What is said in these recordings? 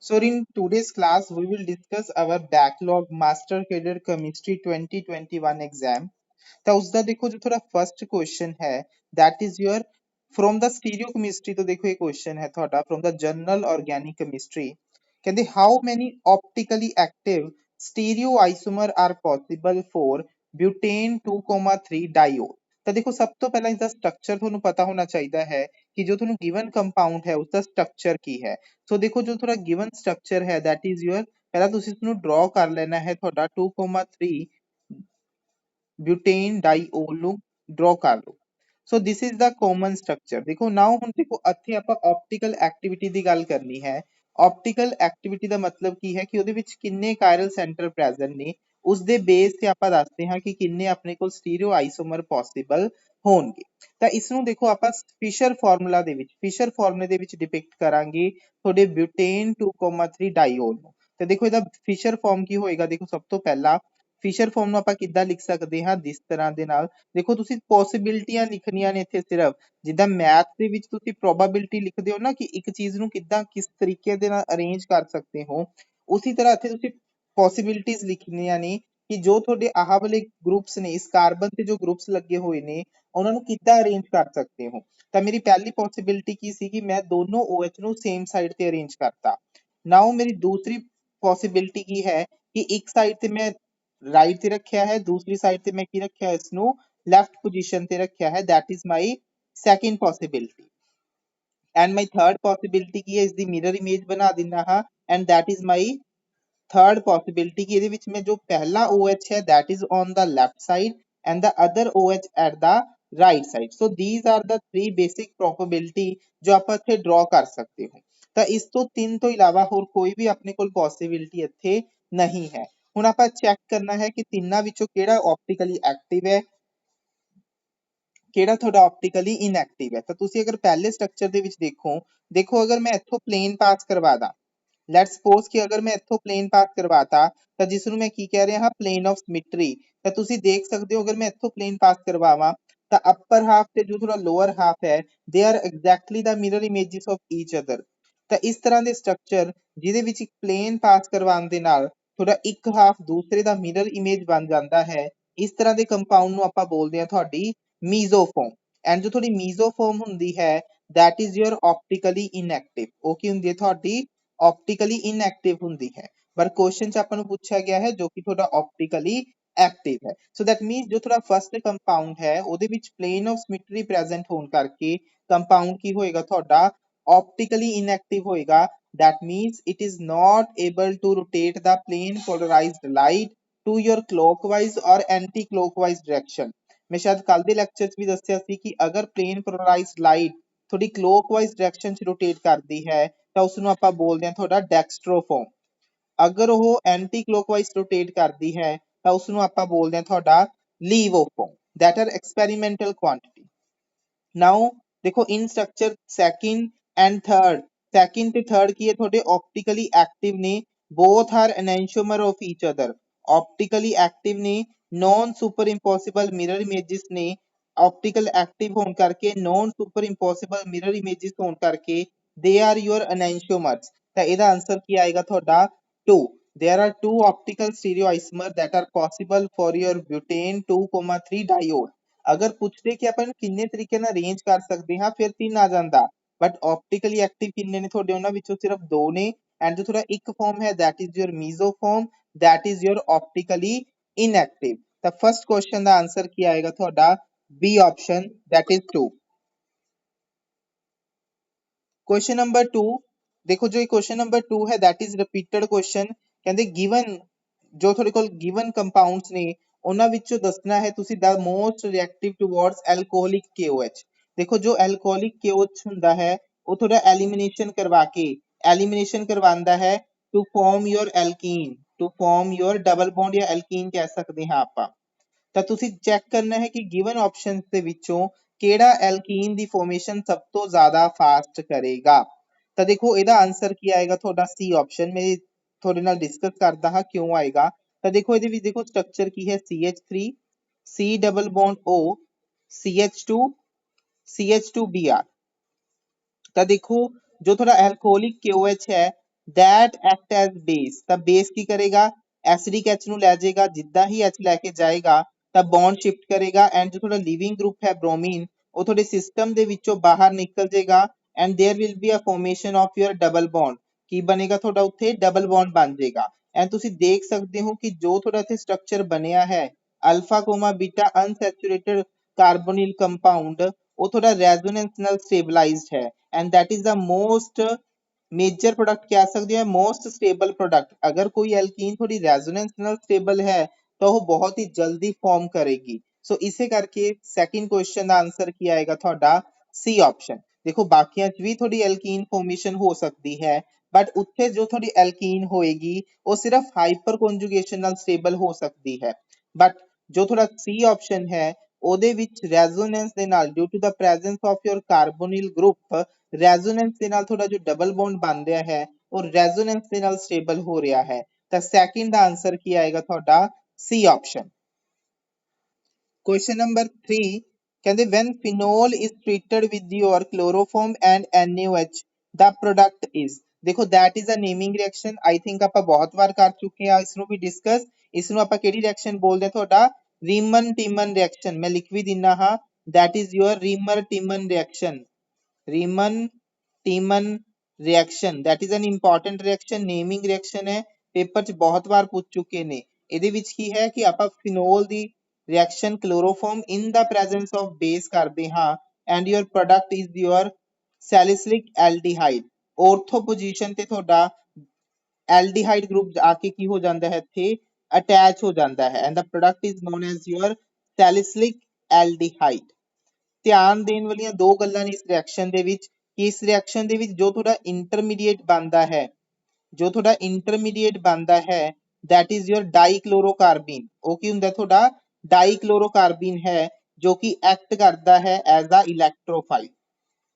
So in today's class, we will discuss our backlog Master Cadet Chemistry 2021 exam. ਤਾਂ ਉਸਦਾ ਦੇਖੋ ਜੋ ਥੋੜਾ ਫਰਸਟ ਕੁਐਸਚਨ ਹੈ that is your from the stereo chemistry ਤੋਂ ਦੇਖੋ ਇਹ ਕੁਐਸਚਨ ਹੈ ਤੁਹਾਡਾ from the general organic chemistry ਕਹਿੰਦੇ how many optically active stereoisomer are possible for butane 2,3 diol ਤਾਂ ਦੇਖੋ ਸਭ ਤੋਂ ਪਹਿਲਾਂ ਇਸਦਾ ਸਟਰਕਚਰ ਤੁਹਾਨੂੰ ਪਤਾ ਹੋਣਾ ਚਾਹੀਦਾ ਹੈ ਕਿ ਜੋ ਤੁਹਾਨੂੰ ਗਿਵਨ ਕੰਪਾਊਂਡ ਹੈ ਉਸਦਾ ਸਟਰਕਚਰ ਕੀ ਹੈ ਸੋ ਦੇਖੋ ਜੋ ਥੋੜਾ ਗਿਵਨ ਸਟਰਕਚਰ ਹੈ that is your ਪਹਿਲਾਂ ਤੁਸੀਂ ਇਸਨੂੰ ਡਰਾ ਕਰ ਲੈਣਾ ਹੈ ਤੁਹਾਡਾ 2,3 butane diol ਨੂੰ draw ਕਰ ਲਓ ਸੋ this is the common structure ਦੇਖੋ now ਹੁਣ ਦੇਖੋ ਇੱਥੇ ਆਪਾਂ optical activity ਦੀ ਗੱਲ ਕਰਨੀ ਹੈ optical activity ਦਾ ਮਤਲਬ ਕੀ ਹੈ ਕਿ ਉਹਦੇ ਵਿੱਚ ਕਿੰਨੇ chiral center present ਨੇ ਉਸ ਦੇ ਬੇਸ ਤੇ ਆਪਾਂ ਦੱਸਦੇ ਹਾਂ ਕਿ ਕਿੰਨੇ ਆਪਣੇ ਕੋਲ ਸਟੀਰੀਓ ਆਈਸੋਮਰ possible ਹੋਣਗੇ ਤਾਂ ਇਸ ਨੂੰ ਦੇਖੋ ਆਪਾਂ ਫਿਸ਼ਰ ਫਾਰਮੂਲਾ ਦੇ ਵਿੱਚ ਫਿਸ਼ਰ ਫਾਰਮੂਲੇ ਦੇ ਵਿੱਚ ਡਿਪਿਕਟ ਕਰਾਂਗੇ ਤੁਹਾਡੇ butane 2,3 diol ਨੂੰ ਤੇ ਦੇਖੋ ਇਹਦਾ ਫਿਸ਼ਰ ਫਾਰਮ ਕੀ ਹੋਏਗਾ ਦੇਖੋ ਸਭ ਤੋਂ ਪਹਿਲਾਂ ਫਿਸ਼ਰ ਫਾਰਮ ਨੂੰ ਆਪਾਂ ਕਿੱਦਾਂ ਲਿਖ ਸਕਦੇ ਹਾਂ ਜਿਸ ਤਰ੍ਹਾਂ ਦੇ ਨਾਲ ਦੇਖੋ ਤੁਸੀਂ ਪੋਸਿਬਿਲਿਟੀਆਂ ਲਿਖਣੀਆਂ ਨੇ ਇੱਥੇ ਸਿਰਫ ਜਿੱਦਾਂ ਮੈਥ ਦੇ ਵਿੱਚ ਤੁਸੀਂ ਪ੍ਰੋਬੇਬਿਲਿਟੀ ਲਿਖਦੇ ਹੋ ਨਾ ਕਿ ਇੱਕ ਚੀਜ਼ ਨੂੰ ਕਿੱਦਾਂ ਕਿਸ ਤਰੀਕੇ ਦੇ ਨਾਲ ਅਰੇਂਜ ਕਰ ਸਕਦੇ ਹੋ ਉਸੇ ਤਰ੍ਹਾਂ ਇੱਥੇ ਤੁਸੀਂ ਪੋਸਿਬਿਲਿਟੀਜ਼ ਲਿਖਣੀਆਂ ਨੇ ਕਿ ਜੋ ਤੁਹਾਡੇ ਆਹ ਵਾਲੇ ਗਰੁੱਪਸ ਨੇ ਇਸ ਕਾਰਬਨ ਤੇ ਜੋ ਗਰੁੱਪਸ ਲੱਗੇ ਹੋਏ ਨੇ ਉਹਨਾਂ ਨੂੰ ਕਿੱਦਾਂ ਅਰੇਂਜ ਕਰ ਸਕਦੇ ਹੋ ਤਾਂ ਮੇਰੀ ਪਹਿਲੀ ਪੋਸਿਬਿਲਿਟੀ ਕੀ ਸੀ ਕਿ ਮੈਂ ਦੋਨੋਂ OH ਨੂੰ ਸੇਮ ਸਾਈਡ ਤੇ ਅਰੇਂਜ ਕਰਤਾ ਨਾਓ ਮੇਰੀ ਦੂਸਰੀ ਪੋਸਿਬਿਲਿਟੀ ਕੀ ਹੈ ਕਿ ਇੱਕ ਸਾਈਡ ਤੇ ਮੈਂ ਰਾਈਟ ਤੇ ਰੱਖਿਆ ਹੈ ਦੂਸਰੀ ਸਾਈਡ ਤੇ ਮੈਂ ਕੀ ਰੱਖਿਆ ਇਸ ਨੂੰ ਲੈਫਟ ਪੋਜੀਸ਼ਨ ਤੇ ਰੱਖਿਆ ਹੈ that is my second possibility and my third possibility ਕੀ ਹੈ ਇਸ ਦੀ ਮਿਰਰ ਇਮੇਜ ਬਣਾ ਦਿੰਦਾ ਹਾਂ and that is my third possibility ਕਿ ਇਹਦੇ ਵਿੱਚ ਮੈਂ ਜੋ ਪਹਿਲਾ OH ਹੈ that is on the left side and the other OH at the right side so these are the three basic probability ਜੋ ਆਪਾਂ ਇੱਥੇ draw ਕਰ ਸਕਦੇ ਹੋ ਤਾਂ ਇਸ ਤੋਂ ਤਿੰਨ ਤੋਂ ਇਲਾਵਾ ਹੋਰ ਕੋਈ ਵੀ ਆਪਣੇ ਕੋਲ possibility ਇੱਥੇ ਨਹੀਂ ਹੈ ਹੁਣ ਆਪਾਂ ਚੈੱਕ ਕਰਨਾ ਹੈ ਕਿ ਤਿੰਨਾਂ ਵਿੱਚੋਂ ਕਿਹੜਾ ਆਪਟੀਕਲੀ ਐਕਟਿਵ ਹੈ ਕਿਹੜਾ ਤੁਹਾਡਾ ਆਪਟੀਕਲੀ ਇਨਐਕਟਿਵ ਹੈ ਤਾਂ ਤੁਸੀਂ ਅਗਰ ਪਹਿਲੇ ਸਟਰਕਚਰ ਦੇ ਵਿੱਚ ਦੇਖੋ ਅਗਰ ਮੈਂ ਇੱਥੋਂ ਪਲੇਨ ਪਾਸ ਕਰਵਾ ਦਾਂ ਲੈਟਸ ਸਪੋਜ਼ ਕਿ ਅਗਰ ਮੈਂ ਇੱਥੋਂ ਪਲੇਨ ਪਾਸ ਕਰਵਾਤਾ ਤਾਂ ਜਿਸ ਨੂੰ ਮੈਂ ਕੀ ਕਹਿ ਰਿਹਾ ਹਾਂ ਪਲੇਨ ਆਫ ਸਿਮੈਟਰੀ ਤਾਂ ਤੁਸੀਂ ਦੇਖ ਸਕਦੇ ਹੋ ਅਗਰ ਮੈਂ ਇੱਥੋਂ ਪਲੇਨ ਪਾਸ ਕਰਵਾਵਾਂ ਤਾਂ ਅੱਪਰ ਹਾਫ ਤੇ ਜੋ ਥੋੜਾ ਲੋਅਰ ਹਾਫ ਹੈ they are exactly the mirror images of each other ਤਾਂ ਇਸ ਤਰ੍ਹਾਂ ਦੇ ਸਟਰਕਚਰ ਜਿਹਦੇ ਵਿੱਚ ਇੱਕ ਪਲੇਨ ਪਾਸ ਕਰਵਾਉਣ ਦੇ ਨਾਲ ਥੋੜਾ ਇੱਕ ਹਾਫ ਦੂਸਰੇ ਦਾ ਮਿਰਰ ਇਮੇਜ ਬਣ ਜਾਂਦਾ ਹੈ ਇਸ ਤਰ੍ਹਾਂ ਦੇ ਕੰਪਾਊਂਡ ਨੂੰ ਆਪਾਂ ਬੋਲਦੇ ਹਾਂ ਤੁਹਾਡੀ ਮੀਜ਼ੋਫੋਰਮ ਐਂਡ ਜੋ ਤੁਹਾਡੀ ਮੀਜ਼ੋਫੋਰਮ ਹੁੰਦੀ ਹੈ that is your optically inactive ਉਹ ਕੀ ਹੁੰਦੀ ਹੈ ਤੁਹਾਡੀ optically inactive ਹੁੰਦੀ ਹੈ ਪਰ ਕੁਐਸਚਨ ਚ ਆਪਾਂ ਨੂੰ ਪੁੱਛਿਆ ਗਿਆ ਹੈ ਜੋ ਕਿ ਤੁਹਾਡਾ optically active ਹੈ so that means ਜੋ ਤੁਹਾਡਾ ਫਰਸਟ ਕੰਪਾਊਂਡ ਹੈ ਉਹਦੇ ਵਿੱਚ plane of symmetry present ਹੋਣ ਕਰਕੇ ਕੰਪਾਊਂਡ ਕੀ ਹੋਏਗਾ ਤੁਹਾਡਾ optically inactive ਹੋਏਗਾ that means it is not able to rotate the plane polarized light to your clockwise or anti-clockwise direction ਮੈਂ ਸ਼ਾਇਦ ਕੱਲ ਦੇ ਲੈਕਚਰ 'ਚ ਵੀ ਦੱਸਿਆ ਸੀ ਕਿ ਅਗਰ plane polarized light ਥੋੜੀ clockwise direction 'ਚ rotate ਕਰਦੀ ਹੈ ਤਾਂ ਉਸ ਨੂੰ ਆਪਾਂ ਬੋਲਦੇ ਹਾਂ ਤੁਹਾਡਾ dextroform ਅਗਰ ਉਹ ਐਂਟੀ ਕਲੋਕਵਾਈਜ਼ ਰੋਟੇਟ ਕਰਦੀ ਹੈ ਤਾਂ ਉਸ ਨੂੰ ਆਪਾਂ ਬੋਲਦੇ ਹਾਂ ਤੁਹਾਡਾ ਲੀਵੋਫੋਰਮ that are experimental quantity now ਦੇਖੋ in structure second and second ਤੇ ਥਰਡ ਕੀ ਹੈ ਤੁਹਾਡੇ ਆਪਟੀਕਲੀ ਐਕਟਿਵ ਨੇ both are enantiomer of each other optically active ਨੇ non superimposable mirror images ਨੇ ਆਪਟੀਕਲ ਐਕਟਿਵ ਹੋਣ ਕਰਕੇ non superimposable mirror images ਹੋਣ ਕਰਕੇ they are your enantiomers ਤਾਂ ਇਹਦਾ ਆਨਸਰ ਕੀ ਆਏਗਾ ਤੁਹਾਡਾ 2 there are two optical stereoisomers that are possible for your butane 2,3 diol ਅਗਰ ਪੁੱਛਦੇ ਕਿ ਆਪਾਂ ਇਹਨੂੰ ਕਿੰਨੇ ਤਰੀਕੇ ਨਾਲ ਅਰੇਂਜ ਕਰ ਸਕਦੇ ਹਾਂ ਫਿਰ 3 ਆ ਜਾਂਦਾ ਬਟ ਆਪਟੀਕਲੀ ਐਕਟਿਵ ਕਿੰਨੇ ਨੇ ਤੁਹਾਡੇ ਉਹਨਾਂ ਵਿੱਚੋਂ ਸਿਰਫ 2 ਨੇ ਐਂਡ ਜੋ ਤੁਹਾਡਾ ਇੱਕ ਫਾਰਮ ਹੈ that is your mesoform that is your optically inactive ਤਾਂ ਫਰਸਟ ਕੁਐਸਚਨ ਦਾ ਆਨਸਰ ਕੀ ਆਏਗਾ ਤੁਹਾਡਾ B option that is 2 question number 2 देखो जो क्वेश्चन नंबर 2 है that is repeated question ਕਹਿੰਦੇ given ਜੋ ਤੁਹਾਡੇ ਕੋਲ given compounds ਨੇ ਉਹਨਾਂ ਵਿੱਚੋਂ ਦੱਸਣਾ ਹੈ ਤੁਸੀਂ the most reactive towards alcoholic KOH ਦੇਖੋ ਜੋ alcoholic KOH ਹੁੰਦਾ ਹੈ ਉਹ ਤੁਹਾਡਾ elimination ਕਰਵਾਉਂਦਾ ਹੈ to form your alkene to form your double bond ਜਾਂ alkene ਕਹਿ ਸਕਦੇ ਹਾਂ ਆਪਾਂ ਤਾਂ ਤੁਸੀਂ ਚੈੱਕ ਕਰਨਾ ਹੈ ਕਿ given options ਦੇ ਵਿੱਚੋਂ ਕਿਹੜਾ ਐਲਕੀਨ ਦੀ ਫਾਰਮੇਸ਼ਨ ਸਭ ਤੋਂ ਜ਼ਿਆਦਾ ਫਾਸਟ ਕਰੇਗਾ ਤਾਂ ਦੇਖੋ ਇਹਦਾ ਆਨਸਰ ਕੀ ਆਏਗਾ ਤੁਹਾਡਾ C ਆਪਸ਼ਨ ਮੈਂ ਤੁਹਾਡੇ ਨਾਲ ਡਿਸਕਸ ਕਰਦਾ ਹਾਂ ਕਿਉਂ ਆਏਗਾ ਤਾਂ ਦੇਖੋ ਇਹਦੇ ਵਿੱਚ ਦੇਖੋ ਸਟਰਕਚਰ ਕੀ ਹੈ CH3 C double bond O CH2 CH2Br ਤਾਂ ਦੇਖੋ ਜੋ ਤੁਹਾਡਾ ਐਲਕੋਹਲਿਕ KOH ਹੈ that act as base ਤਾਂ base ਕੀ ਕਰੇਗਾ ਐਸਿਡਿਕ H ਨੂੰ ਲੈ ਜਾਏਗਾ ਜਿੱਦਾਂ ਹੀ H ਲੈ ਕੇ ਜਾਏਗਾ ਤਾਂ bond shift ਕਰੇਗਾ and ਜੋ ਤੁਹਾਡਾ living group ਹੈ bromine ਉਹ ਤੁਹਾਡੇ system ਦੇ ਵਿੱਚੋਂ ਬਾਹਰ ਨਿਕਲ ਜਾਏਗਾ and there will be a formation of your double bond ਕੀ ਬਣੇਗਾ ਤੁਹਾਡਾ ਉੱਥੇ double bond ਬਣ ਜਾਏਗਾ and ਤੁਸੀਂ ਦੇਖ ਸਕਦੇ ਹੋ ਕਿ ਜੋ ਤੁਹਾਡਾ ਇੱਥੇ structure ਬਣਿਆ ਹੈ alpha beta unsaturated carbonyl compound ਉਹ ਤੁਹਾਡਾ resonance ਨਾਲ stabilized ਹੈ and that is the most major product ਕਹਿ ਸਕਦੇ ਹਾਂ ਮੋਸਟ ਸਟੇਬਲ ਪ੍ਰੋਡਕਟ ਅਗਰ ਕੋਈ ਐਲਕੀਨ ਥੋੜੀ ਰੈਜ਼ੋਨੈਂਸ ਨਾਲ ਸਟੇਬਲ ਹੈ ਤਾਂ ਉਹ ਬਹੁਤ ਹੀ ਜਲਦੀ ਫਾਰਮ ਕਰੇਗੀ ਸੋ ਇਸੇ ਕਰਕੇ ਸੈਕਿੰਡ ਕੁਐਸਚਨ ਦਾ ਆਨਸਰ ਕੀ ਆਏਗਾ ਤੁਹਾਡਾ ਸੀ ਆਪਸ਼ਨ ਦੇਖੋ ਬਾਕੀਆਂ 'ਚ ਵੀ ਥੋੜੀ ਐਲਕੀਨ ਫਾਰਮੇਸ਼ਨ ਹੋ ਸਕਦੀ ਹੈ ਬਟ ਉੱਥੇ ਜੋ ਥੋੜੀ ਐਲਕੀਨ ਹੋਏਗੀ ਉਹ ਸਿਰਫ ਹਾਈਪਰ ਕੌਨਜੂਗੇਸ਼ਨ ਨਾਲ ਸਟੇਬਲ ਹੋ ਸਕਦੀ ਹੈ ਬਟ ਜੋ ਥੋੜਾ ਸੀ ਆਪਸ਼ਨ ਹੈ ਉਹਦੇ ਵਿੱਚ ਰੈਜ਼ੋਨੈਂਸ ਦੇ ਨਾਲ due to the presence of your carbonyl group resonance ਦੇ ਨਾਲ ਤੁਹਾਡਾ ਜੋ ਡਬਲ ਬੌਂਡ ਬਣ ਰਿਹਾ ਹੈ ਉਹ ਰੈਜ਼ੋਨੈਂਸ ਦੇ ਨਾਲ ਸਟੇਬਲ ਹੋ ਰਿਹਾ ਹੈ ਤਾਂ ਸੈਕਿੰਡ ਦਾ ਆਨਸਰ ਕੀ ਆਏਗਾ ਤੁਹਾਡਾ ਸੀ ਆਪਸ਼ਨ ਕੁਐਸਚਨ ਨੰਬਰ 3 ਕਹਿੰਦੇ when phenol is treated with your chloroform and NaOH the product is ਦੇਖੋ that is a naming reaction I think ਆਪਾਂ ਬਹੁਤ ਵਾਰ ਕਰ ਚੁੱਕੇ ਹਾਂ ਇਸ ਨੂੰ ਵੀ ਡਿਸਕਸ ਇਸ ਨੂੰ ਆਪਾਂ ਕਿਹੜੀ ਰਿਐਕਸ਼ਨ ਬੋਲਦੇ ਹਾਂ ਤੁਹਾਡਾ ਰੀਮਨ ਟੀਮਨ ਰਿਐਕਸ਼ਨ ਮੈਂ ਲਿਖ ਵੀ ਦਿੰਨਾ ਹਾਂ that is your Reimer Tiemann reaction Reimer Tiemann reaction that is an important reaction naming reaction है पेपर च बहुत बार पूछ चुके ने ਇਹਦੇ ਵਿੱਚ ਕੀ ਹੈ ਕਿ ਆਪਾਂ ਫਿਨੋਲ ਦੀ reaction chloroform in the presence of base ਕਰਦੇ ਹਾਂ and your product is your salicylic aldehyde ortho position ਤੇ ਤੁਹਾਡਾ ਐਲਡੀਹਾਈਡ ਗਰੁੱਪ ਆ ਕੇ ਕੀ ਹੋ ਜਾਂਦਾ ਹੈ ਇੱਥੇ ਅਟੈਚ ਹੋ ਜਾਂਦਾ ਹੈ and the product is known as your salicylic aldehyde ਧਿਆਨ ਦੇਣ ਵਾਲੀਆਂ ਦੋ ਗੱਲਾਂ ਨੇ ਇਸ ਰਿਐਕਸ਼ਨ ਦੇ ਵਿੱਚ ਕਿ ਇਸ ਰਿਐਕਸ਼ਨ ਦੇ ਵਿੱਚ ਜੋ ਤੁਹਾਡਾ ਇੰਟਰਮੀਡੀਏਟ ਬਣਦਾ ਹੈ ਜੋ ਤੁਹਾਡਾ ਇੰਟਰਮੀਡੀਏਟ ਬਣਦਾ ਹੈ that is your ਡਾਈਕਲੋਰੋਕਾਰਬੀਨ ਉਹ ਕੀ ਹੁੰਦਾ ਤੁਹਾਡਾ ਡਾਈਕਲੋਰੋਕਾਰਬੀਨ ਹੈ ਜੋ ਕਿ ਐਕਟ ਕਰਦਾ ਹੈ ਐਜ਼ ਅ ਇਲੈਕਟ੍ਰੋਫਾਈਲ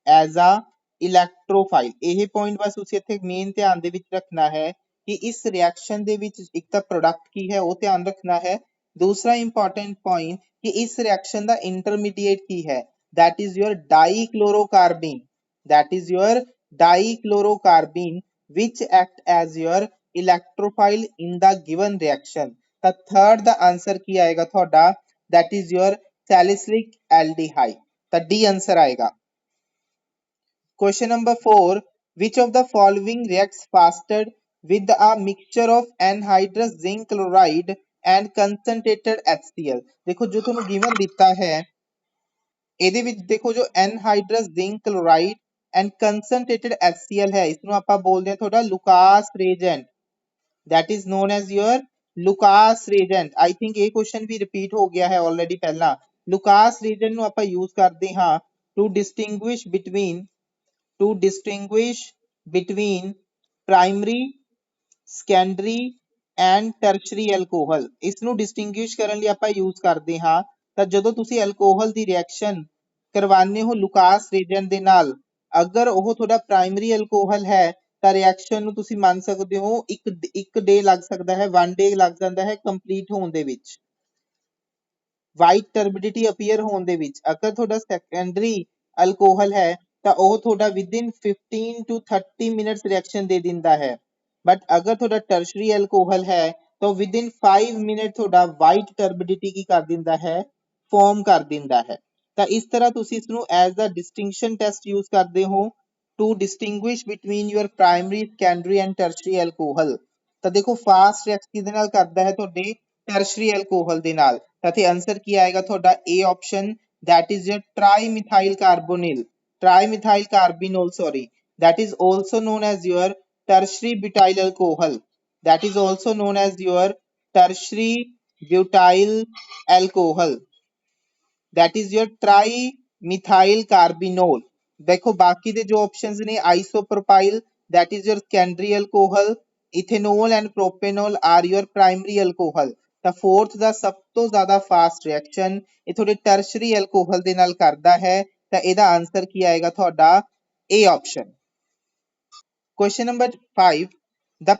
ਐਜ਼ ਅ ਇਲੈਕਟ੍ਰੋਫਾਈਲ ਇਹ ਪੁਆਇੰਟ ਬਸ ਤੁਸੀਂ ਇੱਥੇ ਮੇਨ ਧਿਆਨ ਦੇ ਵਿੱਚ ਰੱਖਣਾ ਹੈ ਕਿ ਇਸ ਰਿਐਕਸ਼ਨ ਦੇ ਵਿੱਚ ਇੱਕ ਤਾਂ ਪ੍ਰੋਡਕਟ ਕੀ ਹੈ ਉਹ ਧਿਆਨ ਰੱਖਣਾ ਹੈ दूसरा इंपॉर्टेंट पॉइंट कि इस रिएक्शन का इंटरमीडिएट की है that is your डाइक्लोरोकार्बीन that is your डाइक्लोरोकार्बीन which act as your electrophile in the given reaction the third the answer की आएगा थोड़ा that is your salicylic aldehyde the D answer आएगा question number 4 which of the following reacts faster with a mixture of anhydrous zinc chloride and concentrated HCl देखो जो ਤੁਹਾਨੂੰ given ਦਿੱਤਾ ਹੈ ਇਹਦੇ ਵਿੱਚ ਦੇਖੋ ਜੋ anhydrous zinc chloride and concentrated HCl ਹੈ ਇਸ ਨੂੰ ਆਪਾਂ ਬੋਲਦੇ ਹਾਂ ਤੁਹਾਡਾ Lucas reagent that is known as your Lucas reagent I think ਇਹ ਕੁਐਸਚਨ ਵੀ ਰਿਪੀਟ ਹੋ ਗਿਆ ਹੈ ਆਲਰੇਡੀ ਪਹਿਲਾਂ ਲੁਕਾਸ reagent ਨੂੰ ਆਪਾਂ ਯੂਜ਼ ਕਰਦੇ ਹਾਂ to distinguish between primary secondary and tertiary alcohol ਇਸ ਨੂੰ distinguish ਕਰਨ ਲਈ ਆਪਾਂ use ਕਰਦੇ ਹਾਂ ਤਾਂ ਜਦੋਂ ਤੁਸੀਂ alcohol ਦੀ reaction ਕਰਵਾਉਂਦੇ ਹੋ ਲੁਕਾਸ reagent ਦੇ ਨਾਲ ਅਗਰ ਉਹ ਤੁਹਾਡਾ primary alcohol ਹੈ ਤਾਂ reaction ਨੂੰ ਤੁਸੀਂ ਮੰਨ ਸਕਦੇ ਹੋ ਇੱਕ day ਲੱਗ ਸਕਦਾ ਹੈ 1 day ਲੱਗ ਜਾਂਦਾ ਹੈ complete ਹੋਣ ਦੇ ਵਿੱਚ white turbidity appear ਹੋਣ ਦੇ ਵਿੱਚ ਅਗਰ ਤੁਹਾਡਾ secondary alcohol ਹੈ ਤਾਂ ਉਹ ਤੁਹਾਡਾ within 15 to 30 minutes reaction ਦੇ ਦਿੰਦਾ ਹੈ but ਅਗਰ ਤੁਹਾਡਾ tertiary alcohol ਹੈ ਤਾਂ within 5 minutes ਤੁਹਾਡਾ white turbidity ਕੀ ਕਰ ਦਿੰਦਾ ਹੈ form ਕਰ ਦਿੰਦਾ ਹੈ ਤਾਂ ਇਸ ਤਰ੍ਹਾਂ ਤੁਸੀਂ ਇਸ ਨੂੰ as the distinction test use ਕਰਦੇ ਹੋ to distinguish between your primary secondary and tertiary alcohol ਤਾਂ ਦੇਖੋ fast react ਕਿਹਦੇ ਨਾਲ ਕਰਦਾ ਹੈ ਤੁਹਾਡੇ tertiary alcohol ਦੇ ਨਾਲ ਤਾਂ ਇੱਥੇ ਆਨਸਰ ਕੀ ਆਏਗਾ ਤੁਹਾਡਾ A option that is your trimethyl carbinol sorry that is also known as your tertiary butyl alcohol that is also known as your tertiary butyl alcohol that is your trimethyl carbinol देखो बाकी ਦੇ ਜੋ options ਨੇ isopropyl that is your secondary alcohol ethanol and propanol are your primary alcohol ਤਾਂ fourth ਦਾ ਸਭ ਤੋਂ ਜ਼ਿਆਦਾ fast reaction ਇਹ ਤੁਹਾਡੇ ਟਰਸ਼ਰੀ ਐਲਕੋਹਲ ਦੇ ਨਾਲ ਕਰਦਾ ਹੈ ਤਾਂ ਇਹਦਾ ਆਨਸਰ ਕੀ ਆਏਗਾ ਤੁਹਾਡਾ A option question number 5 the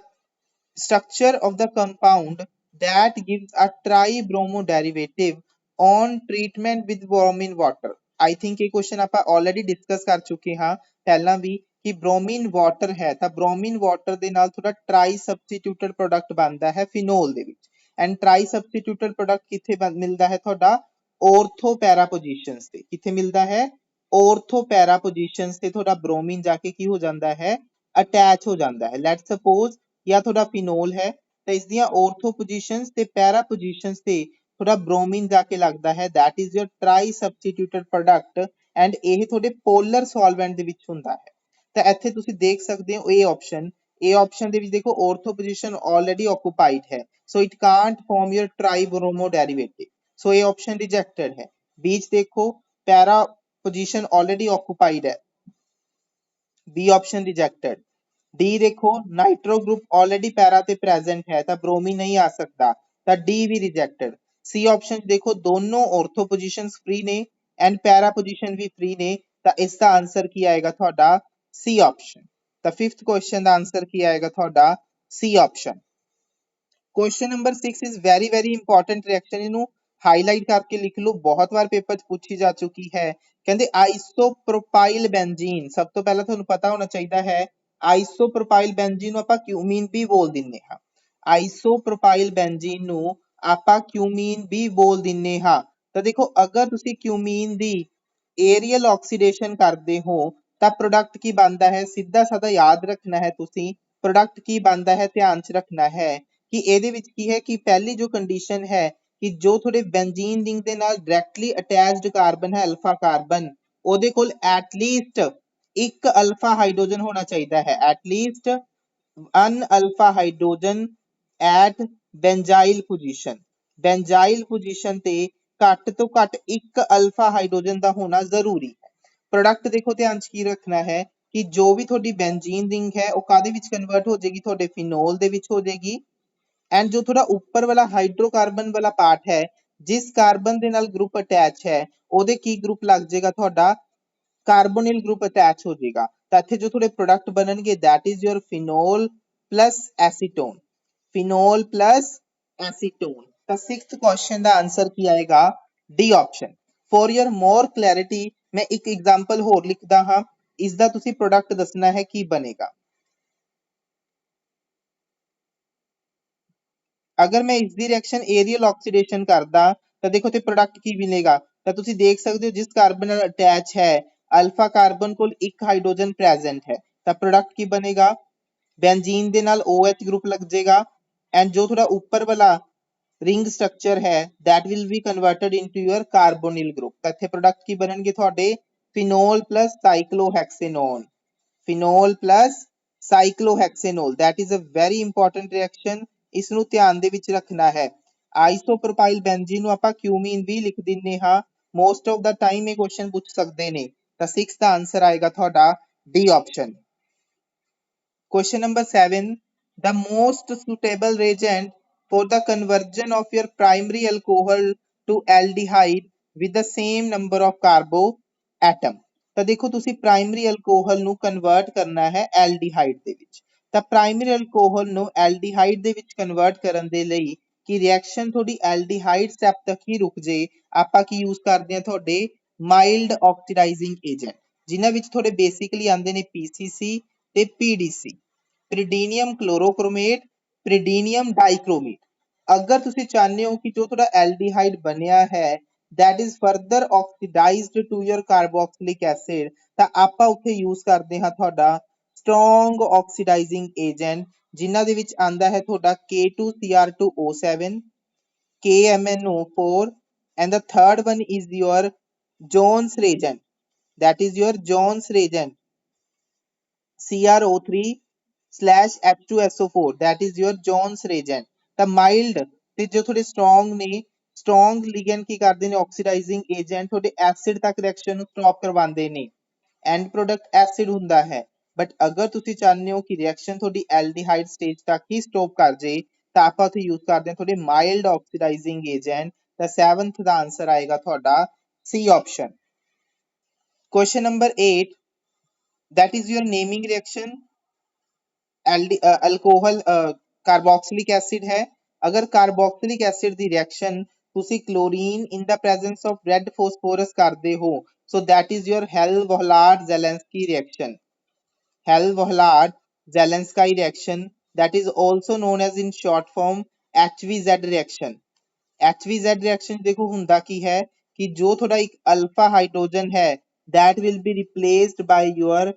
structure of the compound that gives a tribromo derivative on treatment with bromine water I think ਇਹ question ਆਪਾਂ already discuss ਕਰ ਚੁੱਕੇ ਹਾਂ ਪਹਿਲਾਂ ਵੀ ਕਿ ਬ੍ਰੋਮੀਨ ਵਾਟਰ ਹੈ ਤਾਂ ਬ੍ਰੋਮੀਨ ਵਾਟਰ ਦੇ ਨਾਲ ਤੁਹਾਡਾ ਟਰਾਈ ਸਬਸਟੀਟਿਊਟਡ ਪ੍ਰੋਡਕਟ ਬਣਦਾ ਹੈ ਫਿਨੋਲ ਦੇ ਵਿੱਚ ਐਂਡ ਟਰਾਈ ਸਬਸਟੀਟਿਊਟਡ ਪ੍ਰੋਡਕਟ ਕਿੱਥੇ ਮਿਲਦਾ ਹੈ ਤੁਹਾਡਾ ਔਰਥੋ ਪੈਰਾ ਪੋਜੀਸ਼ਨਸ ਤੇ ਕਿੱਥੇ ਮਿਲਦਾ ਹੈ ਔਰਥੋ ਪੈਰਾ ਪੋਜੀਸ਼ਨਸ ਤੇ ਤੁਹਾਡਾ ਬ੍ਰੋਮੀਨ ਜਾ ਕੇ ਕੀ ਹੋ ਜਾਂਦਾ ਹੈ ਅਟੈਚ ਹੋ ਜਾਂਦਾ ਹੈ ਲੈਟਸ ਸਪੋਜ਼ ਜਾਂ ਤੁਹਾਡਾ ਫਿਨੋਲ ਹੈ ਤਾਂ ਇਸ ਦੀਆਂ ਔਰਥੋ ਪੋਜੀਸ਼ਨਸ ਤੇ ਪੈਰਾ ਪੋਜੀਸ਼ਨਸ ਤੇ ਤੁਹਾਡਾ ਬ੍ਰੋਮੀਨ ਜਾ ਕੇ ਲੱਗਦਾ ਹੈ that is your trisubstituted product and ਇਹ ਤੁਹਾਡੇ ਪੋਲਰ ਸੋਲਵੈਂਟ ਦੇ ਵਿੱਚ ਹੁੰਦਾ ਹੈ ਤਾਂ ਇੱਥੇ ਤੁਸੀਂ ਦੇਖ ਸਕਦੇ ਹੋ ਇਹ ਆਪਸ਼ਨ ਦੇ ਵਿੱਚ ਦੇਖੋ ortho position already occupied ਹੈ so it can't form your tribromo derivative so ਇਹ ਆਪਸ਼ਨ ਰਿਜੈਕਟਡ ਹੈ B ਚ ਦੇਖੋ para position already occupied ਹੈ B ਆਪਸ਼ਨ ਰਿਜੈਕਟਡ D ਦੇਖੋ ਨਾਈਟ੍ਰੋ ਗਰੁੱਪ ਆਲਰੇਡੀ ਪੈਰਾ ਤੇ ਪ੍ਰੈਜ਼ੈਂਟ ਹੈ ਤਾਂ ਬ੍ਰੋਮੀਨ ਨਹੀਂ ਆ ਸਕਦਾ ਤਾਂ D ਵੀ ਰਿਜੈਕਟਡ C ਆਪਸ਼ਨ ਦੇਖੋ ਦੋਨੋਂ ortho positions free ਨੇ ਐਂਡ ਪੈਰਾ ਪੋਜੀਸ਼ਨ ਵੀ ਫ੍ਰੀ ਨੇ ਤਾਂ ਇਸ ਦਾ ਆਨਸਰ ਕੀ ਆਏਗਾ ਤੁਹਾਡਾ C ਆਪਸ਼ਨ ਤਾਂ 5th ਕੁਐਸਚਨ ਦਾ ਆਨਸਰ ਕੀ ਆਏਗਾ ਤੁਹਾਡਾ C option question number 6 is very very important reaction ਇਹਨੂੰ ਹਾਈਲਾਈਟ ਕਰਕੇ ਲਿਖ ਲਓ ਬਹੁਤ ਵਾਰ ਪੇਪਰ 'ਚ ਪੁੱਛੀ ਜਾ ਚੁੱਕੀ ਹੈ ਕਹਿੰਦੇ ਆਈਸੋਪ੍ਰੋਪਾਈਲ ਬੈਂਜ਼ੀਨ ਸਭ ਤੋਂ ਪਹਿਲਾਂ ਤੁਹਾਨੂੰ ਪਤਾ ਹੋਣਾ ਚਾਹੀਦਾ ਹੈ ਆਈਸੋਪ੍ਰੋਪਾਈਲ ਬੈਂਜ਼ੀਨ ਨੂੰ ਆਪਾਂ ਕਿਊਮੀਨ ਵੀ ਬੋਲ ਦਿੰਦੇ ਹਾਂ ਆਈਸੋਪ੍ਰੋਪਾਈਲ ਬੈਂਜ਼ੀਨ ਨੂੰ ਆਪਾਂ ਕਿਊਮੀਨ ਵੀ ਬੋਲ ਦਿੰਦੇ ਹਾਂ ਤਾਂ ਦੇਖੋ ਅਗਰ ਤੁਸੀਂ ਕਿਊਮੀਨ ਦੀ ਏਰੀਅਲ ਆਕਸੀਡੇਸ਼ਨ ਕਰਦੇ ਹੋ ਤਾਂ ਪ੍ਰੋਡਕਟ ਕੀ ਬਣਦਾ ਹੈ ਸਿੱਧਾ ਸਾਦਾ ਯਾਦ ਰੱਖਣਾ ਹੈ ਤੁਸੀਂ ਪ੍ਰੋਡਕਟ ਕੀ ਬਣਦਾ ਹੈ ਧਿਆਨ 'ਚ ਰੱਖਣਾ ਹੈ ਕਿ ਇਹਦੇ ਵਿੱਚ ਕੀ ਹੈ ਕਿ ਪਹਿਲੀ ਜੋ ਕੰਡੀਸ਼ਨ ਹੈ ਕਿ ਜੋ ਤੁਹਾਡੇ ਬੈਂਜ਼ੀਨ ਰਿੰਗ ਦੇ ਨਾਲ ਡਾਇਰੈਕਟਲੀ ਅਟੈਚਡ ਕਾਰਬਨ ਹੈ ਅਲਫਾ ਕਾਰਬਨ ਉਹਦੇ ਕੋਲ ਐਟਲੀਸਟ ਇੱਕ ਅਲਫਾ ਹਾਈਡਰੋਜਨ ਹੋਣਾ ਚਾਹੀਦਾ ਹੈ at least an alpha hydrogen at benzyl position ਤੇ ਘੱਟ ਤੋਂ ਘੱਟ ਇੱਕ ਅਲਫਾ ਹਾਈਡਰੋਜਨ ਦਾ ਹੋਣਾ ਜ਼ਰੂਰੀ ਹੈ ਪ੍ਰੋਡਕਟ ਦੇਖੋ ਧਿਆਨ 'ਚ ਕੀ ਰੱਖਣਾ ਹੈ ਕਿ ਜੋ ਵੀ ਤੁਹਾਡੀ ਬੈਂਜ਼ੀਨ ਰਿੰਗ ਹੈ ਉਹ ਕਾਦੇ ਵਿੱਚ ਕਨਵਰਟ ਹੋ ਜਾਏਗੀ ਤੁਹਾਡੇ ਫਿਨੋਲ ਦੇ ਵਿੱਚ ਹੋ ਜਾਏਗੀ ਐਂਡ ਜੋ ਥੋੜਾ ਉੱਪਰ ਵਾਲਾ ਹਾਈਡਰੋਕਾਰਬਨ ਵਾਲਾ ਪਾਰਟ ਹੈ ਜਿਸ ਕਾਰਬਨ ਦੇ ਨਾਲ ਗਰੁੱਪ ਅਟੈਚ ਹੈ ਉਹਦੇ ਕੀ ਗਰੁੱਪ ਲੱਗ ਜਾਏਗਾ ਤੁਹਾਡਾ ਕਾਰਬੋਨਿਲ ਗਰੁੱਪ ਅਟੈਚ ਹੋ ਜਾਏਗਾ ਤਾਂ ਇੱਥੇ ਜੋ ਤੁਹਾਡੇ ਪ੍ਰੋਡਕਟ ਬਣਨਗੇ that is your phenol plus acetone phenol plus acetone ਤਾਂ 6th ਕੁਐਸਚਨ ਦਾ ਆਨਸਰ ਕੀ ਆਏਗਾ D option for your more clarity मैं एक एग्जांपल ਹੋਰ ਲਿਖਦਾ ਹਾਂ ਇਸ ਦਾ ਤੁਸੀਂ ਪ੍ਰੋਡਕਟ ਦੱਸਣਾ ਹੈ ਕੀ ਬਣੇਗਾ ਅਗਰ ਮੈਂ ਇਸ ਦੀ ਰਿਐਕਸ਼ਨ ਏਰੀਅਲ ਆਕਸੀਡੇਸ਼ਨ ਕਰਦਾ ਤਾਂ ਦੇਖੋ ਤੇ ਪ੍ਰੋਡਕਟ ਕੀ ਮਿਲੇਗਾ ਤਾਂ ਤੁਸੀਂ ਦੇਖ ਸਕਦੇ ਹੋ ਜਿਸ ਕਾਰਬਨ ਨਾਲ ਅਟੈਚ ਹੈ ਅਲਫਾ ਕਾਰਬਨ ਕੋਲ ਇੱਕ ਹਾਈਡਰੋਜਨ ਪ੍ਰੈਜ਼ੈਂਟ ਹੈ ਤਾਂ ਪ੍ਰੋਡਕਟ ਕੀ ਬਣੇਗਾ ਬੈਂਜ਼ੀਨ ਦੇ ਨਾਲ OH ਗਰੁੱਪ ਲੱਗ ਜਾਏਗਾ ਐਂਡ ਜੋ ਥੋੜਾ ਉੱਪਰ ਵਾਲਾ ਰਿੰਗ ਸਟਰਕਚਰ ਹੈ that will be converted into your carbonyl group ਤਾਂ ਇੱਥੇ ਪ੍ਰੋਡਕਟ ਕੀ ਬਣਨਗੇ ਤੁਹਾਡੇ phenol plus cyclohexanone phenol plus cyclohexanol that is a very important reaction ਇਸ ਨੂੰ ਧਿਆਨ ਦੇ ਵਿੱਚ ਰੱਖਣਾ ਹੈ ਆਈਸੋਪ੍ਰੋਪਾਈਲ ਬੈਂਜ਼ੀਨ ਨੂੰ ਆਪਾਂ ਕਿਊਮੀਨ ਵੀ ਲਿਖ ਦਿੰਨੇ ਹਾਂ ਮੋਸਟ ਆਫ ਦਾ ਟਾਈਮ ਇਹ ਕੁਐਸਚਨ ਪੁੱਛ ਸਕਦੇ ਨੇ ਤਾਂ 6 ਦਾ ਆਨਸਰ ਆਏਗਾ ਤੁਹਾਡਾ D option question number 7 the most suitable reagent for the conversion of your primary alcohol to aldehyde with the same number of carbo atom ਤਾਂ ਦੇਖੋ ਤੁਸੀਂ ਪ੍ਰਾਇਮਰੀ ਅਲਕੋਹਲ ਨੂੰ ਕਨਵਰਟ ਕਰਨਾ ਹੈ ਐਲਡੀਹਾਈਡ ਦੇ ਵਿੱਚ ਤਾਂ ਪ੍ਰਾਇਮਰੀ ਅਲਕੋਹਲ ਨੂੰ ਐਲਡੀਹਾਈਡ ਦੇ ਵਿੱਚ ਕਨਵਰਟ ਕਰਨ ਦੇ ਲਈ ਕਿ ਰਿਐਕਸ਼ਨ ਤੁਹਾਡੀ ਐਲਡੀਹਾਈਡ ਸਟੈਪ ਤੱਕ ਹੀ ਰੁਕ ਜੇ ਆਪਾਂ ਕੀ ਯੂਜ਼ ਕਰਦੇ ਹਾਂ ਤੁਹਾਡੇ ਮਾਈਲਡ ਆਕਸੀਡਾਈਜ਼ਿੰਗ ਏਜੰਟ ਜਿਨ੍ਹਾਂ ਵਿੱਚ ਤੁਹਾਡੇ ਬੇਸਿਕਲੀ ਆਉਂਦੇ ਨੇ ਪੀਸੀਸੀ ਤੇ ਪੀਡੀਸੀ ਪ੍ਰੀਡੀਨੀਅਮ ਕਲੋਰੋਕ੍ਰੋਮੇਟ ਪ੍ਰੀਡੀਨੀਅਮ ਡਾਈਕ੍ਰੋਮੇਟ ਅਗਰ ਤੁਸੀਂ ਚਾਹੁੰਦੇ ਹੋ ਕਿ ਜੋ ਤੁਹਾਡਾ ਐਲਡੀਹਾਈਡ ਬਣਿਆ ਹੈ that is further oxidized to your carboxylic acid ਤਾਂ ਆਪਾਂ ਉੱਥੇ ਯੂਜ਼ ਕਰਦੇ ਹਾਂ ਤੁਹਾਡਾ strong oxidizing agent ਜਿਨ੍ਹਾਂ ਦੇ ਵਿੱਚ ਆਂਦਾ ਹੈ ਤੁਹਾਡਾ K2Cr2O7 KMnO4 and the third one is your Jones reagent that is your Jones reagent CrO3/H2SO4 that is your Jones reagent ਤਾਂ mild ਤੇ ਜੋ ਥੋੜੇ strong ਨੇ ਸਟਰੋਂਗ ਲਿਗੈਂਡ ਕੀ ਕਰਦੇ ਨੇ ਆਕਸੀਡਾਈਜ਼ਿੰਗ ਏਜੰਟ ਤੁਹਾਡੇ ਐਸਿਡ ਤੱਕ ਰਿਐਕਸ਼ਨ ਨੂੰ ਸਟਾਪ ਕਰਵਾਉਂਦੇ ਨੇ ਐਂਡ ਪ੍ਰੋਡਕਟ ਐਸਿਡ ਹੁੰਦਾ ਹੈ ਬਟ ਅਗਰ ਤੁਸੀਂ ਚਾਹੁੰਦੇ ਹੋ ਕਿ ਰਿਐਕਸ਼ਨ ਤੁਹਾਡੀ ਐਲਡੀਹਾਈਡ ਸਟੇਜ ਤੱਕ ਹੀ ਸਟਾਪ ਕਰ ਜੇ ਤਾਂ ਆਪਾਂ ਉੱਥੇ ਯੂਜ਼ ਕਰਦੇ ਹਾਂ ਤੁਹਾਡੇ ਮਾਈਲਡ ਆਕਸੀਡਾਈਜ਼ਿੰਗ ਏਜੰਟ ਤਾਂ 7th ਦਾ ਆਨਸਰ ਆਏਗਾ ਤੁਹਾਡਾ C option question number 8 that is your naming reaction alcohol carboxylic acid ਹੈ ਅਗਰ ਕਾਰਬੋਕਸਿਲਿਕ ਐਸਿਡ ਦੀ ਰਿਐਕਸ਼ਨ ਤੁਸੀਂ chlorine in the presence of red phosphorus ਕਰਦੇ ਹੋ so that is your Hell-Vollard-Zalensky reaction Helmholtz Zelensky reaction, that is also known as in short form HVZ reaction। HVZ reaction देखो हुंदा की है कि जो थोड़ा एक अल्फा हाइड्रोजन है that will be replaced by your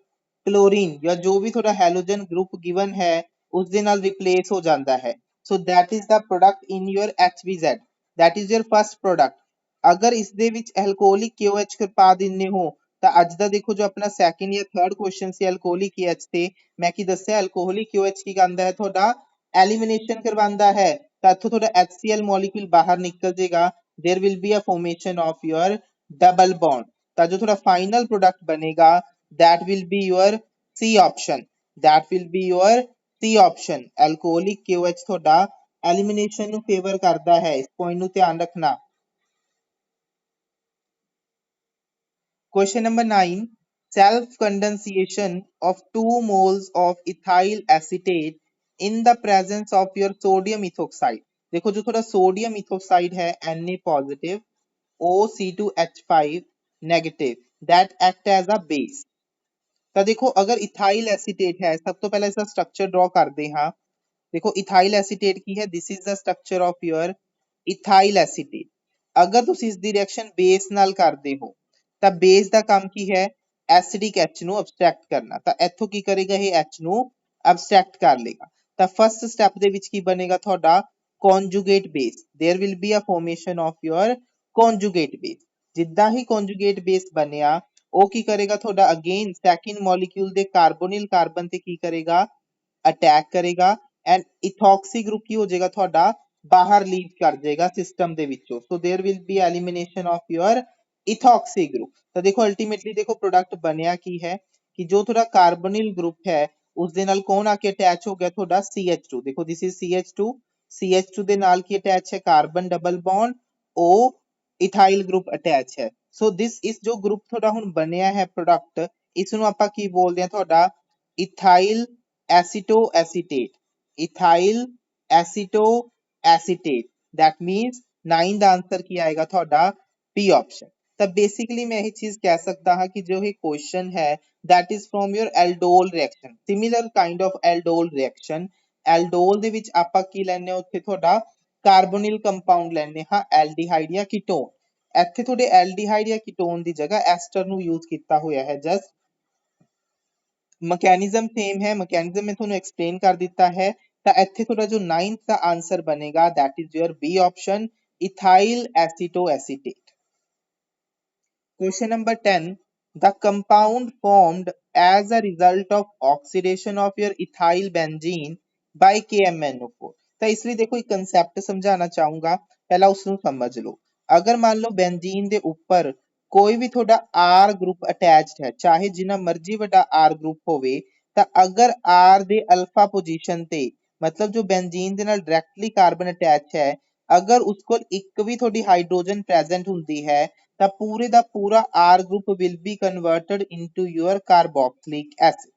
chlorine या जो भी थोड़ा हैलोजन ग्रुप गिवन है ਉਸ ਦੇ ਨਾਲ ਰਿਪਲੇਸ ਹੋ ਜਾਂਦਾ ਹੈ so that is the product in your HVZ that is your first product. अगर इस ਦੇ ਵਿੱਚ ਐਲਕੋਹਲਿਕ KOH ਪਾ ਦਿੰਨੇ ਹੋ ਤਾਂ ਅੱਜ ਦਾ ਦੇਖੋ ਜੋ ਆਪਣਾ ਸੈਕਿੰਡ ਜਾਂ ਥਰਡ ਕੁਐਸਚਨ ਸੀ ਐਲਕੋਹਲਿਕ KH ਤੇ ਮੈਂ ਕੀ ਦੱਸਿਆ ਐਲਕੋਹਲਿਕ KOH ਕੀ ਕਰਦਾ ਹੈ ਤੁਹਾਡਾ एलिमिनेशन करवांदा है ਤਾਂ ਇੱਥੋਂ ਤੁਹਾਡਾ HCl ਮੋਲੀਕਿਊਲ ਬਾਹਰ ਨਿਕਲ ਜਾਏਗਾ there will be a formation of your double bond ਤਾਂ ਜੋ ਤੁਹਾਡਾ फाइनल प्रोडक्ट बनेगा that will be your C option that will be your C option alcoholic KOH ਤੁਹਾਡਾ एलिमिनेशन ਨੂੰ फेवर करता है इस पॉइंट ਨੂੰ ध्यान रखना। Question number 9 self condensation of 2 moles of ethyl acetate in the presence of your sodium ethoxide। देखो जो थोड़ा सोडियम इथोक्साइड है Na positive OC2H5 negative that act as a base. ਤਾਂ देखो अगर इथाइल एसीटेट है सब तो पहले इसका स्ट्रक्चर ड्रॉ करते हाँ देखो इथाइल एसीटेट की है this is the structure of your ethyl acetate. अगर तुसी इस दी रिएक्शन बेस नाल करदे हो ਤਾਂ बेस ਦਾ ਕੰਮ ਕੀ ਹੈ ਐਸਿਡਿਕ H ਨੂੰ ਅਬਸਟ੍ਰੈਕਟ ਕਰਨਾ ਤਾਂ ਇੱਥੋਂ ਕੀ ਕਰੇਗਾ ਇਹ H ਨੂੰ ਅਬਸਟ੍ਰੈਕਟ ਕਰ ਲੇਗਾ ਤਾਂ ਫਸਟ ਸਟੈਪ ਦੇ ਵਿੱਚ ਕੀ ਬਣੇਗਾ ਤੁਹਾਡਾ conjugate base there will be a formation of your conjugate base। ਜਿੱਦਾਂ ਹੀ conjugate base ਬਣਿਆ ਉਹ ਕੀ ਕਰੇਗਾ ਤੁਹਾਡਾ ਅਗੇਨ ਸੈਕਿੰਡ ਮੋਲੀਕਿਊਲ ਦੇ ਕਾਰਬੋਨਿਲ ਕਾਰਬਨ ਤੇ ਕੀ ਕਰੇਗਾ ਅਟੈਕ ਕਰੇਗਾ ਐਂਡ ਇਥੋਕਸੀ ਗਰੁੱਪ ਕੀ ਹੋ ਜਾਏਗਾ ਤੁਹਾਡਾ ਬਾਹਰ ਲੀਵ ਕਰ ਜਾਏਗਾ ਸਿਸਟਮ ਦੇ ਵਿੱਚੋਂ so there will be elimination of your ethoxy group. तो देखो अल्टीमेटली देखो प्रोडक्ट बनया की है कि जो थोड़ा कार्बोनिल ग्रुप है उस दे नाल कौन आके अटैच हो गया थोड़ा CH2 देखो दिस इज CH2 CH2 दे नाल की अटैच है carbon double bond O ethyl group attach है सो दिस इस जो ग्रुप थोड़ा हुन बनया है प्रोडक्ट इस ਨੂੰ ਆਪਾਂ ਕੀ ਬੋਲਦੇ ਹਾਂ ਤੁਹਾਡਾ ethyl aceto acetate ethyl aceto acetate that means 9 ਦਾ ਆਨਸਰ ਕੀ ਆਏਗਾ ਤੁਹਾਡਾ P ऑप्शन। ਤਾਂ बेसिकली मैं यही चीज कह सकता हाँ कि जो ये क्वेश्चन है that is from your aldol reaction similar kind of aldol reaction aldol ਦੇ ਵਿੱਚ ਆਪਾਂ ਕੀ ਲੈਣੇ ਆ ਉੱਥੇ ਤੁਹਾਡਾ ਕਾਰਬੋਨਿਲ ਕੰਪਾਊਂਡ ਲੈਣੇ ਹਾਂ ਐਲਡੀਹਾਈਡ ਜਾਂ ਕੀਟੋਨ ਇੱਥੇ ਤੁਹਾਡੇ ਐਲਡੀਹਾਈਡ ਜਾਂ ਕੀਟੋਨ ਦੀ ਜਗ੍ਹਾ ਐਸਟਰ ਨੂੰ ਯੂਜ਼ ਕੀਤਾ ਹੋਇਆ ਹੈ ਜਸਟ मैकेनिज्म सेम है मैकेनिज्म में थोड़ा एक्सप्लेन कर दिता है तो ਇੱਥੇ ਤੁਹਾਡਾ जो 9th का आंसर बनेगा that is your B option ethyl aceto acetate. Question number 10 the compound formed as a result of oxidation of your ethyl benzene by KMnO4। तो इसलिए देखो एक कंसेप्ट समझाना चाहूंगा पहला उसਨੂੰ समझ लो अगर मान लो बेंजीन ਦੇ ਉੱਪਰ ਕੋਈ ਵੀ ਤੁਹਾਡਾ R ਗਰੁੱਪ ਅਟੈਚਡ ਹੈ ਚਾਹੇ ਜਿੰਨਾ ਮਰਜ਼ੀ ਵੱਡਾ R ਗਰੁੱਪ ਹੋਵੇ ਤਾਂ ਅਗਰ R ਦੇ ਅਲਫਾ ਪੋਜੀਸ਼ਨ ਤੇ ਮਤਲਬ ਜੋ ਬੈਂਜ਼ੀਨ ਦੇ ਨਾਲ ਡਾਇਰੈਕਟਲੀ ਕਾਰਬਨ ਅਟੈਚ ਹੈ ਅਗਰ ਉਸ ਕੋਲ ਇੱਕ ਵੀ ਤੁਹਾਡੀ ਹਾਈਡਰੋਜਨ ਪ੍ਰੈਜ਼ੈਂਟ ਹੁੰਦੀ ਹੈ ਤਾਂ ਪੂਰੇ ਦਾ ਪੂਰਾ R group will be converted into your carboxylic acid।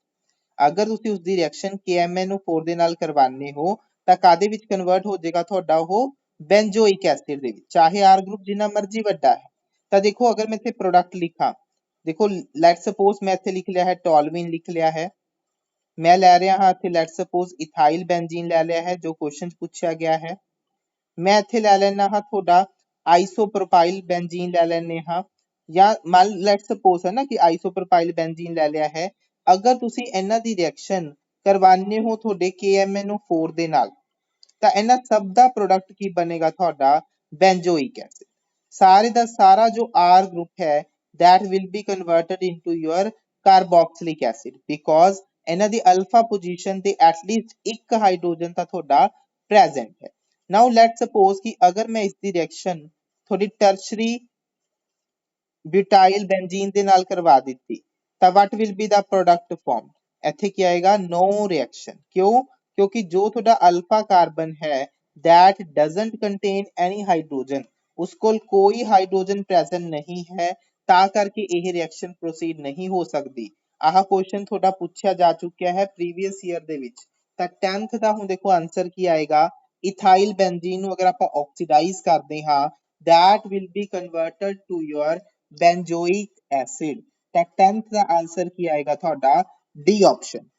ਅਗਰ ਤੁਸੀਂ ਉਸ ਦੀ ਰਿਐਕਸ਼ਨ KMnO4 ਦੇ ਨਾਲ ਕਰਵਾਉਂਦੇ ਹੋ ਤਾਂ ਕਾਦੇ ਵਿੱਚ ਕਨਵਰਟ ਹੋ ਜਾਏਗਾ ਤੁਹਾਡਾ ਉਹ ਬੈਂਜੋਇਕ ਐਸਿਡ ਦੇ ਵਿੱਚ ਚਾਹੇ R group ਜਿੰਨਾ ਮਰਜ਼ੀ ਵੱਡਾ ਹੈ। ਤਾਂ ਦੇਖੋ ਅਗਰ ਮੈਂ ਇੱਥੇ प्रोडक्ट ਲਿਖਾਂ ਦੇਖੋ ਲੈਟ ਸਪੋਜ਼ ਮੈਂ ਇੱਥੇ ਲਿਖ ਲਿਆ ਹੈ ਟੋਲਵਿਨ ਲਿਖ ਲਿਆ ਹੈ मैं लै रहा हाँ इत्थे लेट सपोज इथाइल बेंजीन ले लिया है जो क्वेश्चन पूछा गया है मैं इत्थे ले लेना हाँ थोड़ा आइसोप्रोपाइल बेंजीन ले लेने हाँ या मान लेट सपोज है ना कि आइसोप्रोपाइल बेंजीन ले लिया है अगर तुसी इन्हां दी रिएक्शन करवाने हो थोड़े KMnO4 दे नाल ਤਾਂ ਇਹਨਾਂ ਸਭ ਦਾ ਪ੍ਰੋਡਕਟ ਕੀ ਬਣੇਗਾ ਤੁਹਾਡਾ ਬੈਂਜੋਇਕ ਐਸਿਡ ਸਾਰੇ ਦਾ ਸਾਰਾ ਜੋ R group ਹੈ that will be converted into your carboxylic acid because ਇਹਨਾਂ ਦੀ ਅਲਫਾ ਪੋਜੀਸ਼ਨ ਤੇ ਐਟਲੀਸਟ ਇੱਕ ਹਾਈਡਰੋਜਨ ਤਾਂ ਤੁਹਾਡਾ ਪ੍ਰੈਜ਼ੈਂਟ ਹੈ। ਨਾਓ ਲੈਟ ਸਪੋਜ਼ ਕਿ ਅਗਰ ਮੈਂ ਇਸ ਦੀ ਰਿਐਕਸ਼ਨ ਥੋੜੀ ਟਰਸ਼ਰੀ ब्यूटाइल बेंजीन ਦੇ ਨਾਲ ਕਰਵਾ ਦਿੱਤੀ ਤਾਂ what will be the product formed ਇੱਥੇ ਕੀ ਆਏਗਾ no reaction ਕਿਉਂ ਕਿਉਂਕਿ ਜੋ ਤੁਹਾਡਾ ਅਲਫਾ ਕਾਰਬਨ ਹੈ that doesn't contain any hydrogen ਉਸ ਕੋਲ ਕੋਈ ਹਾਈਡਰੋਜਨ ਪ੍ਰੈਜ਼ੈਂਟ ਨਹੀਂ ਹੈ ਤਾਂ ਕਰਕੇ ਇਹ ਰਿਐਕਸ਼ਨ ਪ੍ਰੋਸੀਡ ਨਹੀਂ ਹੋ ਸਕਦੀ। ਆਹ ਕੁਐਸਚਨ ਤੁਹਾਡਾ ਪੁੱਛਿਆ ਜਾ ਚੁੱਕਿਆ ਹੈ ਪ੍ਰੀਵੀਅਸ ਈਅਰ ਦੇ ਵਿੱਚ ਤਾਂ 10th ਦਾ ਹੁਣ ਦੇਖੋ ਆਨਸਰ ਕੀ ਆਏਗਾ ਇਥਾਈਲ ਬੈਂਜ਼ੀਨ ਨੂੰ ਅਗਰ ਆਪਾਂ ਆਕਸੀਡਾਈਜ਼ ਕਰਦੇ ਹਾਂ that will be converted to your benzoic acid ਤਾਂ 10th ਦਾ ਆਨਸਰ ਕੀ ਆਏਗਾ ਤੁਹਾਡਾ D option.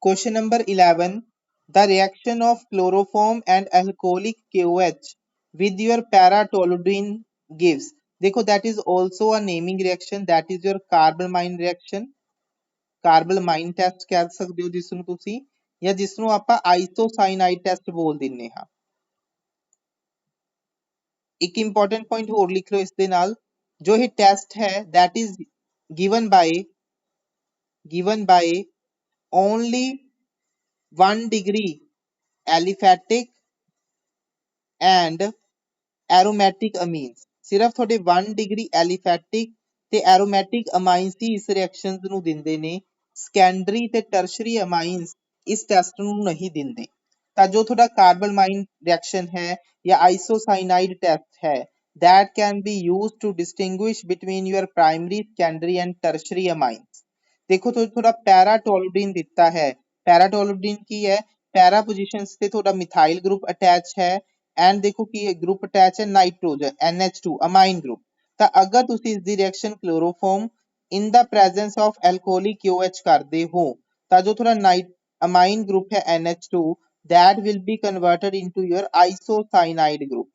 Question number 11. The reaction of chloroform and alcoholic KOH with your para-toluene gives. देखो that is also a naming reaction, that is your carbamine reaction. Carbylamine test ਕਹਿ ਸਕਦੇ ਹੋ ਜਿਸ ਨੂੰ ਤੁਸੀਂ, ਜਾਂ ਜਿਸ ਨੂੰ ਆਪਾਂ ਆਈਸੋਸਾਇਨਾਈਡ ਟੈਸਟ ਬੋਲ ਦਿੰਨੇ ਹਾਂ। ਇੱਕ ਇੰਪੋਰਟੈਂਟ ਪੁਆਇੰਟ ਹੋਰ ਲਿਖ ਲਓ ਇਸ ਦੇ ਨਾਲ, ਜੋ ਇਹ ਟੈਸਟ ਹੈ that is given by only 1 degree aliphatic and aromatic amines। ਸਿਰਫ ਤੁਹਾਡੇ 1 degree aliphatic ਤੇ aromatic amines ਹੀ ਇਸ reactions ਨੂੰ ਦਿੰਦੇ ਨੇ, secondary ਤੇ tertiary amines ਇਸ ਟੈਸਟ ਨੂੰ ਨਹੀਂ ਦਿੰਦੇ। ਤਾਂ ਜੋ ਤੁਹਾਡਾ ਕਾਰਬਲਮਾਈਨ ਰਿਐਕਸ਼ਨ ਹੈ ਜਾਂ ਆਈਸੋਸਾਇਨਾਈਡ ਟੈਸਟ ਹੈ, that can be used to distinguish between your primary, secondary and tertiary amines। ਦੇਖੋ ਤੁਹਾਡਾ ਪੈਰਾਟੋਲੂਡੀਨ ਦਿੱਤਾ ਹੈ, ਪੈਰਾਟੋਲੂਡੀਨ ਕੀ ਹੈ, ਪੈਰਾ ਪੋਜੀਸ਼ਨਸ ਤੇ ਤੁਹਾਡਾ ਮਿਥਾਈਲ ਗਰੁੱਪ ਅਟੈਚ ਹੈ ਐਂਡ ਦੇਖੋ ਕੀ ਗਰੁੱਪ ਅਟੈਚ ਹੈ ਨਾਈਟ੍ਰੋਜਨ NH2 ਅਮਾਈਨ ਗਰੁੱਪ। ਤਾਂ ਅਗਰ ਤੁਸੀਂ ਇਸ ਦੀ reaction ਕਲੋਰੋਫਾਰਮ in the presence of alcoholic KOH ਕਰਦੇ ਹੋ ਤਾਂ ਜੋ ਤੁਹਾਡਾ amine group ਹੈ NH2 that will be converted into your isocyanide group,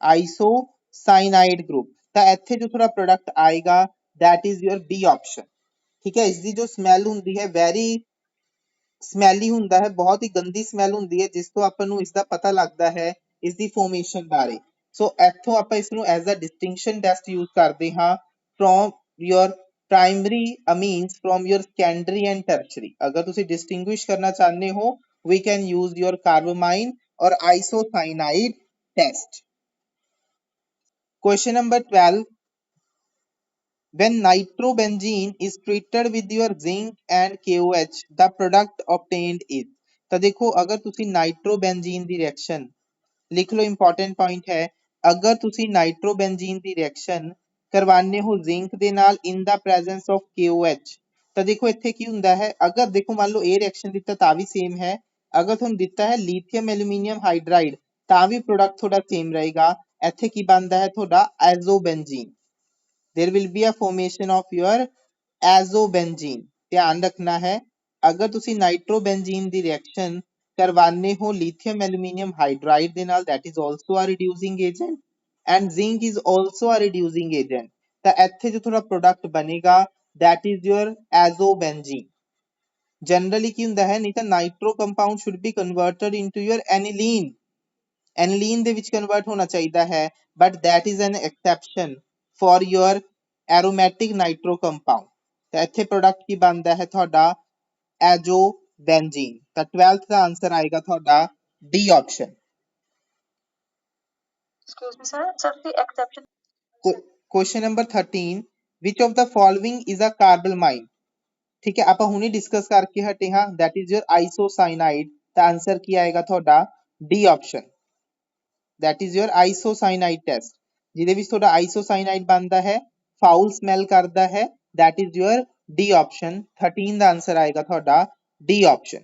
isocyanide group। ਤਾਂ ਇੱਥੇ ਜੋ ਤੁਹਾਡਾ ਪ੍ਰੋਡਕਟ ਆਏਗਾ that is your B option। ਠੀਕ ਹੈ, ਇਸ ਦੀ ਜੋ ਸਮੈਲ ਹੁੰਦੀ ਹੈ very ਸਮੈਲੀ ਹੁੰਦਾ ਹੈ, ਬਹੁਤ ਹੀ ਗੰਦੀ ਸਮੈਲ ਹੁੰਦੀ ਹੈ, ਜਿਸ ਤੋਂ ਆਪਾਂ ਨੂੰ ਇਸ ਦਾ ਪਤਾ ਲੱਗਦਾ ਹੈ ਇਸ ਦੀ ਫਾਰਮੇਸ਼ਨ ਬਾਰੇ। ਸੋ ਇੱਥੋਂ ਆਪਾਂ ਇਸ ਨੂੰ as a distinction test use ਕਰਦੇ ਹਾਂ from your primary amines from your secondary and tertiary। ਅਗਰ ਤੁਸੀਂ distinguish ਕਰਨਾ ਚਾਹੁੰਦੇ ਹੋ we can use your carbamine or isocyanide test। Question number 12. When nitrobenzene is treated with your zinc and KOH, the product obtained is। ਤਾਂ ਦੇਖੋ ਅਗਰ ਤੁਸੀਂ ਨਾਈਟ੍ਰੋਬੈਂਜ਼ੀਨ ਦੀ reaction ਲਿਖ ਲਓ, ਇੰਪੋਰਟੈਂਟ ਪੁਆਇੰਟ ਹੈ, ਅਗਰ ਤੁਸੀਂ ਨਾਈਟ੍ਰੋਬੈਂਜ਼ੀਨ ਦੀ ਰਿਐਕਸ਼ਨ ਕਰਵਾਉਂਦੇ ਹੋ ਜ਼ਿੰਕ ਦੇ ਨਾਲ ਇਨ ਦਾ ਪ੍ਰੈਜ਼ੈਂਸ ਆਫ KOH, ਤਾਂ ਦੇਖੋ ਇੱਥੇ ਕੀ ਹੁੰਦਾ ਹੈ, ਅਗਰ ਦੇਖੋ ਮੰਨ ਲਓ ਇਹ ਰਿਐਕਸ਼ਨ ਦਿੱਤਾ ਤਾਂ ਵੀ ਸੇਮ ਹੈ, ਅਗਰ ਤੁਹਾਨੂੰ ਦਿੱਤਾ ਹੈ ਲੀਥੀਅਮ ਐਲੂਮੀਨੀਅਮ ਹਾਈਡਰਾਈਡ ਤਾਂ ਵੀ ਪ੍ਰੋਡਕਟ ਤੁਹਾਡਾ ਸੇਮ ਰਹੇਗਾ। ਇੱਥੇ ਕੀ ਬਣਦਾ ਹੈ ਤੁਹਾਡਾ ਐਜ਼ੋਬੈਂਜ਼ੀਨ, there will be a formation of your azobenzene। ਧਿਆਨ ਰੱਖਣਾ ਹੈ, ਅਗਰ ਤੁਸੀਂ ਨਾਈਟ੍ਰੋਬੈਂਜ਼ੀਨ ਦੀ ਰਿਐਕਸ਼ਨ ਕਰਵਾਉਂਦੇ ਹੋ lithium aluminium hydride ਦੇ ਨਾਲ that is also a reducing agent and zinc is also a reducing agent। ਤਾਂ ਇੱਥੇ ਜੋ ਤੁਹਾਡਾ ਪ੍ਰੋਡਕਟ ਬਣੇਗਾ that is your azobenzene। Generally ਕੀ ਹੁੰਦਾ ਹੈ, ਨਹੀਂ ਤਾਂ nitro compound should be converted into your aniline, aniline ਦੇ ਵਿੱਚ ਕਨਵਰਟ ਹੋਣਾ ਚਾਹੀਦਾ ਹੈ, but that is an exception for your aromatic nitro compound। ਤਾਂ ਇੱਥੇ ਪ੍ਰੋਡਕਟ ਕੀ ਬਣਦਾ ਹੈ ਤੁਹਾਡਾ ਐਜ਼ੋਬੈਂਜ਼ੀਨ। ਤਾਂ 12th ਦਾ ਆਨਸਰ ਆਏਗਾ ਤੁਹਾਡਾ D option। Excuse me, sir. Sir, the exception. Question number 13. Which of the following is a carbamine? ठीक है, ਆਪਾਂ ਹੁਣੇ ਡਿਸਕਸ ਕਰਕੇ ਹਟੇ ਹਾਂ that is your isocyanide। ਤਾਂ ਆਨਸਰ ਕੀ ਆਏਗਾ ਤੁਹਾਡਾ D option, that is your isocyanide test, ਜਿਹਦੇ ਵਿੱਚ ਤੁਹਾਡਾ isocyanide ਬਣਦਾ ਹੈ, ਫਾਊਲ ਸਮੈਲ ਕਰਦਾ ਹੈ, that is your D option। 13 the answer ਆਏਗਾ ਤੁਹਾਡਾ D option।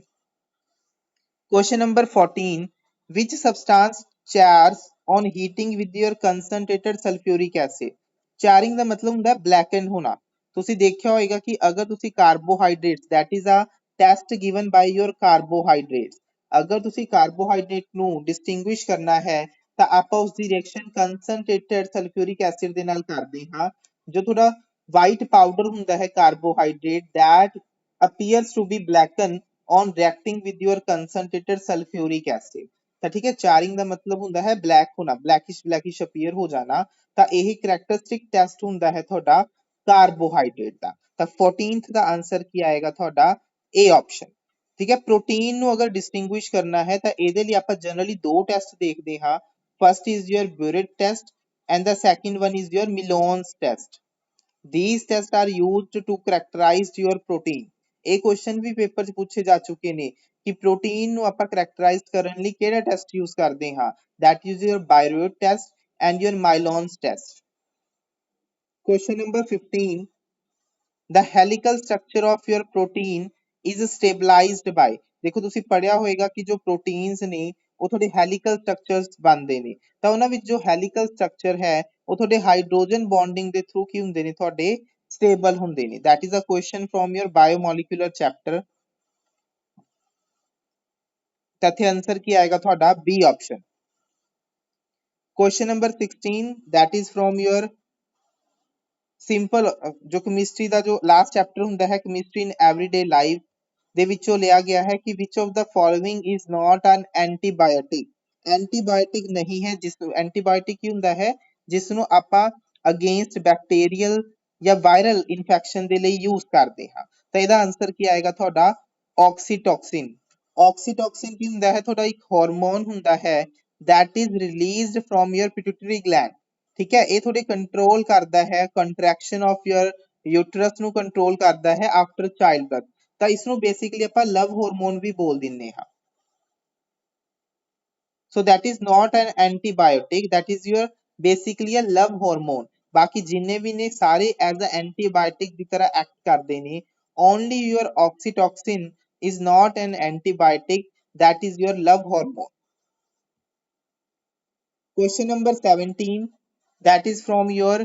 Question number 14. Which substance chars on heating with your concentrated sulfuric acid? ਚਾਰਿੰਗ ਦਾ ਮਤਲਬ ਹੁੰਦਾ ਬਲੈਕਨ ਹੋਣਾ। ਤੁਸੀਂ ਦੇਖਿਆ ਹੋਏਗਾ ਕਿ ਅਗਰ ਤੁਸੀਂ carbohydrates that is a test given by your carbohydrates, ਅਗਰ ਤੁਸੀਂ ਕਾਰਬੋਹਾਈਡਰੇਟ ਨੂੰ ਡਿਸਟਿੰਗੁਇਸ਼ ਕਰਨਾ ਹੈ ਤਾਂ ਆਪਾਂ ਉਸ ਦੀ ਰਿਐਕਸ਼ਨ ਕੰਸਨਟ੍ਰੇਟਡ ਸਲਫਿਊਰਿਕ ਐਸਿਡ ਦੇ ਨਾਲ ਕਰਦੇ ਹਾਂ। ਜੋ ਤੁਹਾਡਾ ਵਾਈਟ ਪਾਊਡਰ ਹੁੰਦਾ ਹੈ carbohydrate that appears to be blackened on reacting with your concentrated sulfuric acid। ਤਾਂ ਠੀਕ ਹੈ, ਚਾਰਿੰਗ ਦਾ ਮਤਲਬ ਹੁੰਦਾ ਹੈ ਬਲੈਕ ਹੋਣਾ, ਬਲੈਕਿਸ਼ ਅਪੀਅਰ ਹੋ ਜਾਣਾ। ਤਾਂ ਇਹ ਕਰੈਕਟਰਿਸਟਿਕ ਟੈਸਟ ਹੁੰਦਾ ਹੈ ਤੁਹਾਡਾ ਕਾਰਬੋਹਾਈਡਰੇਟ ਦਾ। ਤਾਂ 14th ਦਾ ਆਨਸਰ ਕੀ ਆਏਗਾ ਤੁਹਾਡਾ A option। ਠੀਕ ਹੈ, ਪ੍ਰੋਟੀਨ ਨੂੰ ਅਗਰ ਡਿਸਟਿੰਗੁਇਸ਼ ਕਰਨਾ ਹੈ ਤਾਂ ਇਹਦੇ ਲਈ ਆਪਾਂ ਜਨਰਲੀ ਦੋ ਟੈਸਟ ਦੇਖਦੇ ਹਾਂ। First is your biuret test and the second one is your Millon's test। These tests are used to characterize your protein। ਇਹ ਕੁਐਸਚਨ ਵੀ ਪੇਪਰ 'ਚ ਪੁੱਛੇ ਜਾ ਚੁੱਕੇ ਨੇ ਕਿ ਪ੍ਰੋਟੀਨ ਨੂੰ ਆਪਾਂ ਕਰੈਕਟਰਾਈਜ਼ ਕਰਨ ਲਈ ਕਿਹੜਾ ਟੈਸਟ ਯੂਜ਼ ਕਰਦੇ ਹਾਂ, that is your Biuret test and your Millon's test। Question number 15. The helical structure of your protein is stabilized by। ਦੇਖੋ ਤੁਸੀਂ ਪੜ੍ਹਿਆ ਹੋਏਗਾ ਕਿ ਜੋ ਪ੍ਰੋਟੀਨਸ ਨੇ ਉਹ ਤੁਹਾਡੇ ਹੈਲੀਕਲ ਸਟਰਕਚਰਸ ਬਣਦੇ ਨੇ, ਤਾਂ ਉਹਨਾਂ ਵਿੱਚ ਜੋ ਹੈਲੀਕਲ ਸਟਰਕਚਰ ਹੈ ਉਹ ਤੁਹਾਡੇ ਹਾਈਡਰੋਜਨ ਬੌਂਡਿੰਗ ਦੇ ਥਰੂ ਕੀ ਹੁੰਦੇ ਨੇ ਤੁਹਾਡੇ ਸਟੇਬਲ ਹੁੰਦੇ ਨੇ। that is a question from your biomolecular chapter। ਤਾਂ ਇੱਥੇ ਆਨਸਰ ਕੀ ਆਏਗਾ ਤੁਹਾਡਾ B option। question number 16 that is from your simple ਜੋ ਕੈਮਿਸਟਰੀ ਦਾ ਜੋ ਲਾਸਟ ਚੈਪਟਰ ਹੁੰਦਾ ਹੈ ਕੈਮਿਸਟਰੀ ਇਨ ਐਵਰੀਡੇ ਲਾਈਫ ਦੇ ਵਿੱਚੋਂ ਲਿਆ ਗਿਆ ਹੈ ਕਿ which of the following is not an antibiotic। Antibiotic ਨਹੀਂ ਹੈ। ਜਿਸ ਐਂਟੀਬਾਇਓਟਿਕ ਕੀ ਹੁੰਦਾ ਹੈ ਜਿਸ ਨੂੰ ਆਪਾਂ ਅਗੇਂਸਟ ਬੈਕਟੀਰੀਅਲ ਜਾਂ ਵਾਇਰਲ ਇਨਫੈਕਸ਼ਨ ਦੇ ਲਈ ਯੂਜ਼ ਕਰਦੇ ਹਾਂ। ਤਾਂ ਇਹਦਾ ਆਨਸਰ ਕੀ ਆਏਗਾ ਤੁਹਾਡਾ ਆਕਸੀਟੋਕਸਿਨ। ਆਕਸੀਟੋਕਸਿਨ ਕੀ ਹੁੰਦਾ ਹੈ ਤੁਹਾਡਾ ਇੱਕ ਹਾਰਮੋਨ ਹੁੰਦਾ ਹੈ that is released from your pituitary gland। ਠੀਕ ਹੈ ਇਹ ਤੁਹਾਡੇ ਕੰਟਰੋਲ ਕਰਦਾ ਹੈ ਕੰਟਰੈਕਸ਼ਨ ਆਫ ਯੂਰ ਯੂਟਰਸ ਨੂੰ ਕੰਟਰੋਲ ਕਰਦਾ ਹੈ ਆਫਟਰ ਚਾਈਲਡ ਬਰਥ। ਤਾਂ ਇਸ ਨੂੰ ਬੇਸਿਕਲੀ ਆਪਾਂ ਲਵ ਹਾਰਮੋਨ ਵੀ ਬੋਲ ਦਿੰਦੇ ਹਾਂ। so that is not an antibiotic, that is your basically a love hormone। ਬਾਕੀ ਜਿੰਨੇ ਵੀ ਨੇ ਸਾਰੇ as a antibiotic ਦੀ ਤਰ੍ਹਾਂ ਐਕਟ ਕਰਦੇ ਨੇ। only your oxytocin is not an antibiotic, that is your love hormone। question number 17 that is from your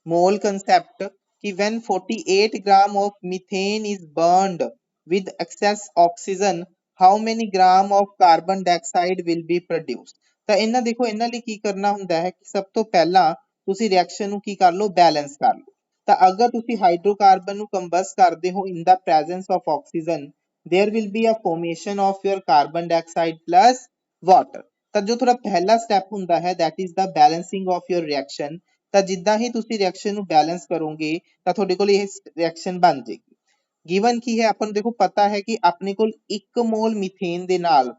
mole concept कि when 48 gram of methane is burned with excess oxygen how many gram of carbon dioxide will be produced। ਤਾਂ ਇਹਨਾਂ ਦੇਖੋ ਇਹਨਾਂ ਲਈ ਕੀ ਕਰਨਾ ਹੁੰਦਾ ਹੈ ਕਿ ਸਭ ਤੋਂ ਪਹਿਲਾਂ ਤੁਸੀਂ ਰਿਐਕਸ਼ਨ ਨੂੰ ਕੀ ਕਰ ਲਓ ਬੈਲੈਂਸ ਕਰ ਲਓ। ਤਾਂ ਅਗਰ ਤੁਸੀਂ ਹਾਈਡਰੋਕਾਰਬਨ ਨੂੰ ਕੰਬਸਟ ਕਰਦੇ ਹੋ in the presence of oxygen there will be a formation of your carbon dioxide plus water। ਤਾਂ ਜੋ ਤੁਹਾਡਾ ਪਹਿਲਾ ਸਟੈਪ ਹੁੰਦਾ ਹੈ that is the balancing of your reaction। ਤਾਂ ਜਿੱਦਾਂ ਹੀ ਤੁਸੀਂ ਰਿਐਕਸ਼ਨ ਨੂੰ ਬੈਲੈਂਸ ਕਰੋਗੇ ਤਾਂ ਤੁਹਾਡੇ ਕੋਲ ਇਹ ਰਿਐਕਸ਼ਨ ਬਣ ਜਾਏਗੀ। ਗਿਵਨ ਕੀ ਹੈ ਆਪਾਂ ਨੂੰ ਦੇਖੋ ਪਤਾ ਹੈ ਕਿ ਆਪਣੇ ਕੋਲ 1 ਮੋਲ ਮੀਥੇਨ ਦੇ ਨਾਲ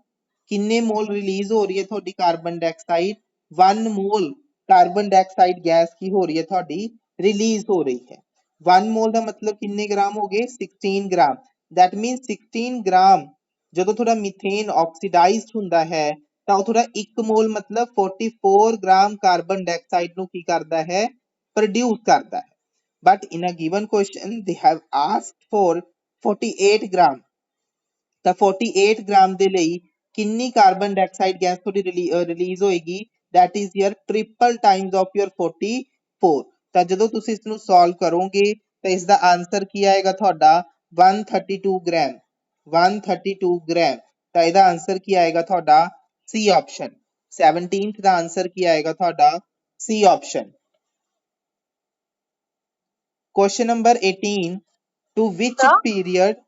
ਕਿੰਨੇ ਮੋਲ ਰਿਲੀਜ਼ ਹੋ ਰਹੀ ਹੈ ਤੁਹਾਡੀ carbon dioxide 1 mole carbon dioxide gas ਕੀ ਹੋ ਰਹੀ ਹੈ ਤੁਹਾਡੀ ਰਿਲੀਜ਼ ਹੋ ਰਹੀ ਹੈ। 1 ਮੋਲ ਦਾ ਮਤਲਬ ਕਿੰਨੇ ਗ੍ਰਾਮ ਹੋ ਗਏ 16 ਗ੍ਰਾਮ। that means 16 ਗ੍ਰਾਮ ਜਦੋਂ ਤੁਹਾਡਾ ਮੀਥੇਨ ਆਕਸੀਡਾਈਜ਼ਡ ਹੁੰਦਾ ਹੈ ਤਾਂ ਉਹ ਤੁਹਾਡਾ 1 ਮੋਲ ਮਤਲਬ 44 ਗ੍ਰਾਮ ਕਾਰਬਨ ਡਾਈਆਕਸਾਈਡ ਨੂੰ ਕੀ ਕਰਦਾ ਹੈ ਪ੍ਰੋਡਿਊਸ ਕਰਦਾ ਹੈ। but in a given question they have asked for 48 gram. ਤਾਂ 48 ਗ੍ਰਾਮ ਦੇ ਲਈ ਕਿੰਨੀ ਕਾਰਬਨ ਡਾਈਆਕਸਾਈਡ ਗੈਸ ਤੁਹਾਡੀ ਰਿਲੀਜ਼ ਹੋਏਗੀ that is your triple times of your 44। ਤਾਂ ਜਦੋਂ ਤੁਸੀਂ ਇਸ ਨੂੰ ਸੋਲਵ ਕਰੋਗੇ ਤਾਂ ਇਸ ਦਾ ਆਨਸਰ ਕੀ ਆਏਗਾ ਤੁਹਾਡਾ 132 ਗ੍ਰਾਮ 132 ਗ੍ਰਾਮ। ਤਾਂ ਇਹਦਾ ਆਨਸਰ ਕੀ ਆਏਗਾ ਤੁਹਾਡਾ C option। 17th ਦਾ ਆਨਸਰ ਕੀ ਆਏਗਾ ਤੁਹਾਡਾ C option। question number 18 to which period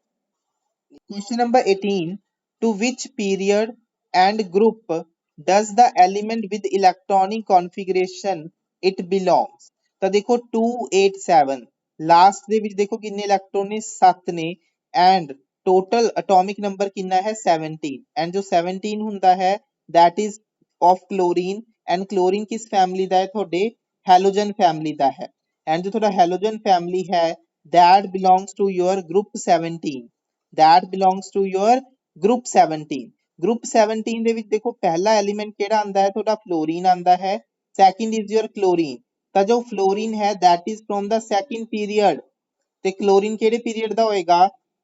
question number 18 to which period and group does the element with electronic configuration it belongs। ਤਾਂ ਦੇਖੋ 287 ਲਾਸਟ ਦੇ ਵਿੱਚ ਦੇਖੋ ਕਿੰਨੇ ਇਲੈਕਟ੍ਰੋਨ ਨੇ 7 ਨੇ and total atomic number ਕਿੰਨਾ ਹੈ 17 and ਜੋ 17 ਹੁੰਦਾ ਹੈ that is of chlorine and chlorine ਕਿਸ ਫੈਮਿਲੀ ਦਾ ਹੈ ਤੁਹਾਡੇ ਹੈਲੋਜਨ ਫੈਮਿਲੀ ਦਾ ਹੈ and ਜੋ ਤੁਹਾਡਾ ਹੈਲੋਜਨ ਫੈਮਿਲੀ ਹੈ that belongs to your group 17 that belongs to your group 17। group 17 ਦੇ ਵਿੱਚ ਦੇਖੋ ਪਹਿਲਾ ਐਲੀਮੈਂਟ ਕਿਹੜਾ ਆਂਦਾ ਹੈ ਤੁਹਾਡਾ ਫਲੋਰੀਨ ਆਂਦਾ ਹੈ second is your chlorine। ਤਾਂ ਜੋ ਫਲੋਰੀਨ ਹੈ that is from the second period ਤੇ ਕਲੋਰੀਨ ਕਿਹੜੇ ਪੀਰੀਅਡ ਦਾ ਹੋਏਗਾ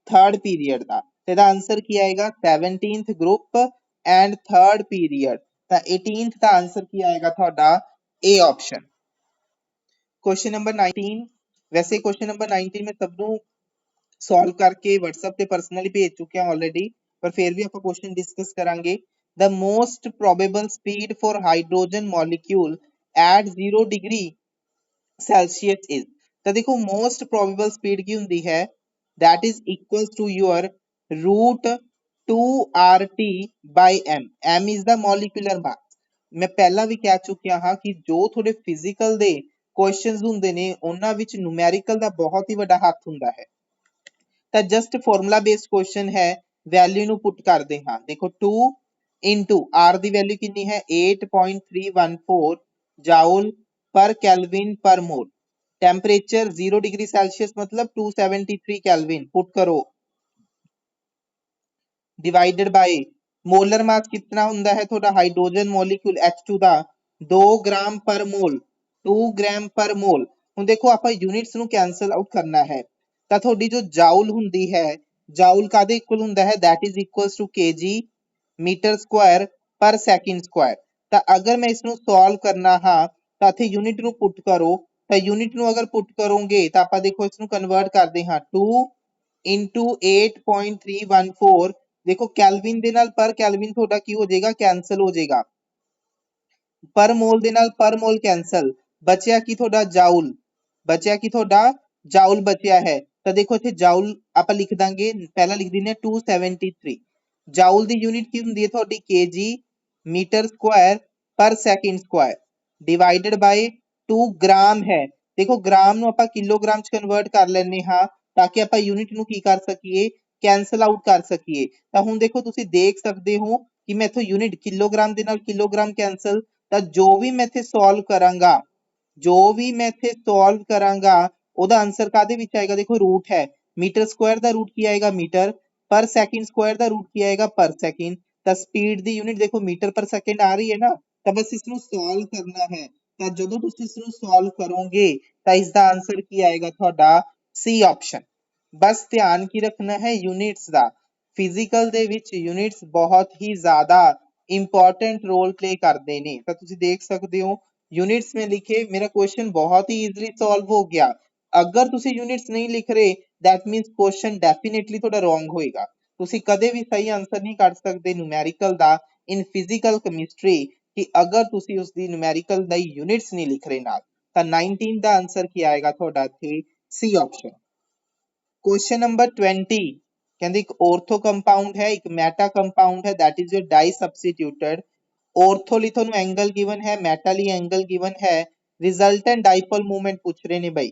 ਥਰਡ ਪੀਰੀਅਡ ਦਾ। ਤੇ ਇਹਦਾ ਆਨਸਰ ਕੀ ਆਏਗਾ 17th group and third period। ਤਾਂ 18th ਦਾ ਆਨਸਰ ਕੀ ਆਏਗਾ ਤੁਹਾਡਾ A option। question number 19 ਵੈਸੇ question number 19 ਮੈਂ ਸਭ ਨੂੰ ਸੋਲਵ ਕਰਕੇ WhatsApp ਤੇ ਪਰਸਨਲੀ ਭੇਜ ਚੁੱਕਿਆ ਆਲਰੇਡੀ ਪਰ ਫਿਰ ਵੀ ਆਪਾਂ ਕੁਐਸਚਨ ਡਿਸਕਸ ਕਰਾਂਗੇ। the most probable speed for hydrogen molecule at 0 degree Celsius is। ਤਾਂ ਦੇਖੋ most probable speed ਕੀ ਹੁੰਦੀ ਹੈ that is equals to your root 2RT by m। m is the molecular mass। ਮੈਂ ਪਹਿਲਾਂ ਵੀ ਕਹਿ ਚੁੱਕਿਆ ਹਾਂ ਕਿ ਜੋ ਤੁਹਾਡੇ ਫਿਜ਼ੀਕਲ ਦੇ ਕੁਐਸਚਨਸ ਹੁੰਦੇ ਨੇ ਉਹਨਾਂ ਵਿੱਚ ਨੂਮੈਰੀਕਲ ਦਾ ਬਹੁਤ ਹੀ ਵੱਡਾ ਹੱਥ ਹੁੰਦਾ ਹੈ। ਤਾਂ ਜਸਟ ਫਾਰਮੂਲਾ ਬੇਸਡ ਕੁਐਸਚਨ ਹੈ ਵੈਲਿਊ ਨੂੰ ਪੁੱਟ ਕਰਦੇ ਹਾਂ। ਦੇਖੋ 2 into r ਦੀ ਵੈਲਿਊ ਕਿੰਨੀ ਹੈ 8.314 ਜਾਊਲ ਪਰ ਕੈਲਵਿਨ ਪਰ ਮੋਲ। टेम्परेचर 0 डिग्री सेल्सियस मतलब 273 केल्विन पुट करो डिवाइडेड बाय मोलर मास कितना हुंदा है थोड़ा हाइड्रोजन मॉलिक्यूल H2 ਦਾ 2 ग्राम पर मोल 2 ग्राम पर मोल। ਹੁਣ ਦੇਖੋ ਆਪਾਂ ਯੂਨਿਟਸ ਨੂੰ ਕੈਨਸਲ ਆਊਟ ਕਰਨਾ ਹੈ ਤਾਂ ਤੁਹਾਡੀ ਜੋ ਜਾਊਲ ਹੁੰਦੀ ਹੈ ਜਾਊਲ ਕਾਦੇ ਇਕੁਅਲ ਹੁੰਦਾ ਹੈ that is equals to kg metre square per second square. ਤਾਂ ਅਗਰ ਮੈਂ ਇਸ ਨੂੰ ਸੋਲਵ ਕਰਨਾ ਹਾਂ ਤਾਂ ਇੱਥੇ ਯੂਨਿਟ ਨੂੰ ਪੁੱਟ ਕਰੋ ਤਾਂ ਯੂਨਿਟ ਨੂੰ ਅਗਰ ਪੁੱਟ ਕਰੋਗੇ ਤਾਂ ਆਪਾਂ ਦੇਖੋ ਇਸ ਨੂੰ ਕਨਵਰਟ ਕਰਦੇ ਹਾਂ 2 into 8.314 ਦੇਖੋ ਕੈਲਵਿਨ ਦੇ ਨਾਲ ਪਰ ਕੈਲਵਿਨ ਤੁਹਾਡਾ ਕੀ ਹੋ ਜਾਏਗਾ ਕੈਂਸਲ ਹੋ ਜਾਏਗਾ ਪਰ ਮੋਲ ਦੇ ਨਾਲ ਪਰ ਮੋਲ ਕੈਂਸਲ ਬਚਿਆ ਕੀ ਤੁਹਾਡਾ ਜਾਊਲ ਬਚਿਆ ਕੀ ਤੁਹਾਡਾ ਜਾਊਲ ਬਚਿਆ ਹੈ ਤਾਂ ਦੇਖੋ ਇੱਥੇ ਜਾਊਲ ਆਪਾਂ ਲਿਖ ਦਾਂਗੇ ਪਹਿਲਾਂ ਲਿਖ ਦਿੰਦੇ ਹਾਂ 273 ਜਾਊਲ ਦੀ ਯੂਨਿਟ ਕੀ ਹੁੰਦੀ ਹੈ ਤੁਹਾਡੀ kg metre square per second square divided by 2 gram ਹੈ ਦੇਖੋ ਗ੍ਰਾਮ ਨੂੰ ਆਪਾਂ ਕਿਲੋਗ੍ਰਾਮ ਚ ਕਨਵਰਟ ਕਰ ਲੈਣੇ ਹਾਂ ਤਾਂ ਕਿ ਆਪਾਂ ਯੂਨਿਟ ਨੂੰ ਕੀ ਕਰ ਸਕੀਏ ਕੈਂਸਲ ਆਊਟ ਕਰ ਸਕੀਏ ਤਾਂ ਹੁਣ ਦੇਖੋ ਤੁਸੀਂ ਦੇਖ ਸਕਦੇ ਹੋ ਕਿ ਮੈਂ ਇਥੋਂ ਯੂਨਿਟ ਕਿਲੋਗ੍ਰਾਮ ਦੇ ਨਾਲ ਕਿਲੋਗ੍ਰਾਮ ਕੈਂਸਲ ਤਾਂ ਜੋ ਵੀ ਮੈਂ ਇੱਥੇ ਸੋਲਵ ਕਰਾਂਗਾ ਜੋ ਵੀ ਮੈਂ ਇੱਥੇ ਸੋਲਵ ਕਰਾਂਗਾ ਉਹਦਾ ਆਨਸਰ ਕਾਦੇ ਵਿੱਚ ਆਏਗਾ ਦੇਖੋ ਰੂਟ ਹੈ ਮੀਟਰ ਸਕੁਆਇਰ ਦਾ ਰੂਟ ਕੀ ਆਏਗਾ ਮੀਟਰ ਪਰ ਸੈਕਿੰਡ ਸਕੁਆਇਰ ਦਾ ਰੂਟ ਕੀ ਆਏਗਾ ਪਰ ਸੈਕਿੰਡ ਤਾਂ ਸਪੀਡ ਦੀ ਯੂਨਿਟ ਦੇਖੋ ਮੀਟਰ ਪਰ ਸੈਕਿੰਡ ਆ ਰਹੀ ਹੈ ਨਾ ਤਾਂ ਬਸ ਇਸ ਨੂੰ ਸੋਲਵ ਕਰਨਾ ਹੈ ਤਾਂ ਜਦੋਂ ਤੁਸੀਂ ਇਸ ਨੂੰ ਸੋਲਵ ਕਰੋਗੇ ਤਾਂ ਇਸ ਦਾ ਆਨਸਰ ਕੀ ਆਏਗਾ ਤੁਹਾਡਾ ਸੀ ਆਪਸ਼ਨ ਬਸ ਧਿਆਨ ਕੀ ਰੱਖਣਾ ਹੈ ਯੂਨਿਟਸ ਦਾ ਫਿਜ਼ੀਕਲ ਦੇ ਵਿੱਚ ਯੂਨਿਟਸ ਬਹੁਤ ਹੀ ਜ਼ਿਆਦਾ ਇੰਪੋਰਟੈਂਟ ਰੋਲ ਪਲੇ ਕਰਦੇ ਨੇ ਤਾਂ ਤੁਸੀਂ ਦੇਖ ਸਕਦੇ ਹੋ यूनिट्स में लिखे मेरा क्वेश्चन बहुत ही इजीली सॉल्व हो गया अगर तुसी यूनिट्स नहीं लिख रहे दैट मींस क्वेश्चन डेफिनेटली थोड़ा रॉन्ग होएगा तुसी कदे भी सही आंसर नहीं कर सकते न्यूमेरिकल दा इन फिजिकल केमिस्ट्री कि अगर तुसी उसदी न्यूमेरिकल दा यूनिट्स नहीं लिख रहे नाल ਤਾਂ 19 ਦਾ ਆਨਸਰ ਕੀ ਆਏਗਾ ਤੁਹਾਡਾ ਇੱਥੇ ਸੀ ਆਪਸ਼ਨ क्वेश्चन नंबर 20 ਕਹਿੰਦੇ ਇੱਕ ortho compound ਹੈ ਇੱਕ meta compound ਹੈ that is your di substituted ortho ਲਈ ਤੁਹਾਨੂੰ ਐਂਗਲ ਗਿਵਨ ਹੈ meta ਲਈ ਐਂਗਲ ਗਿਵਨ ਹੈ ਰਿਜ਼ਲਟੈਂਟ ਡਾਈਪੋਲ ਮੂਵਮੈਂਟ ਪੁੱਛ ਰਹੇ ਨੇ ਬਈ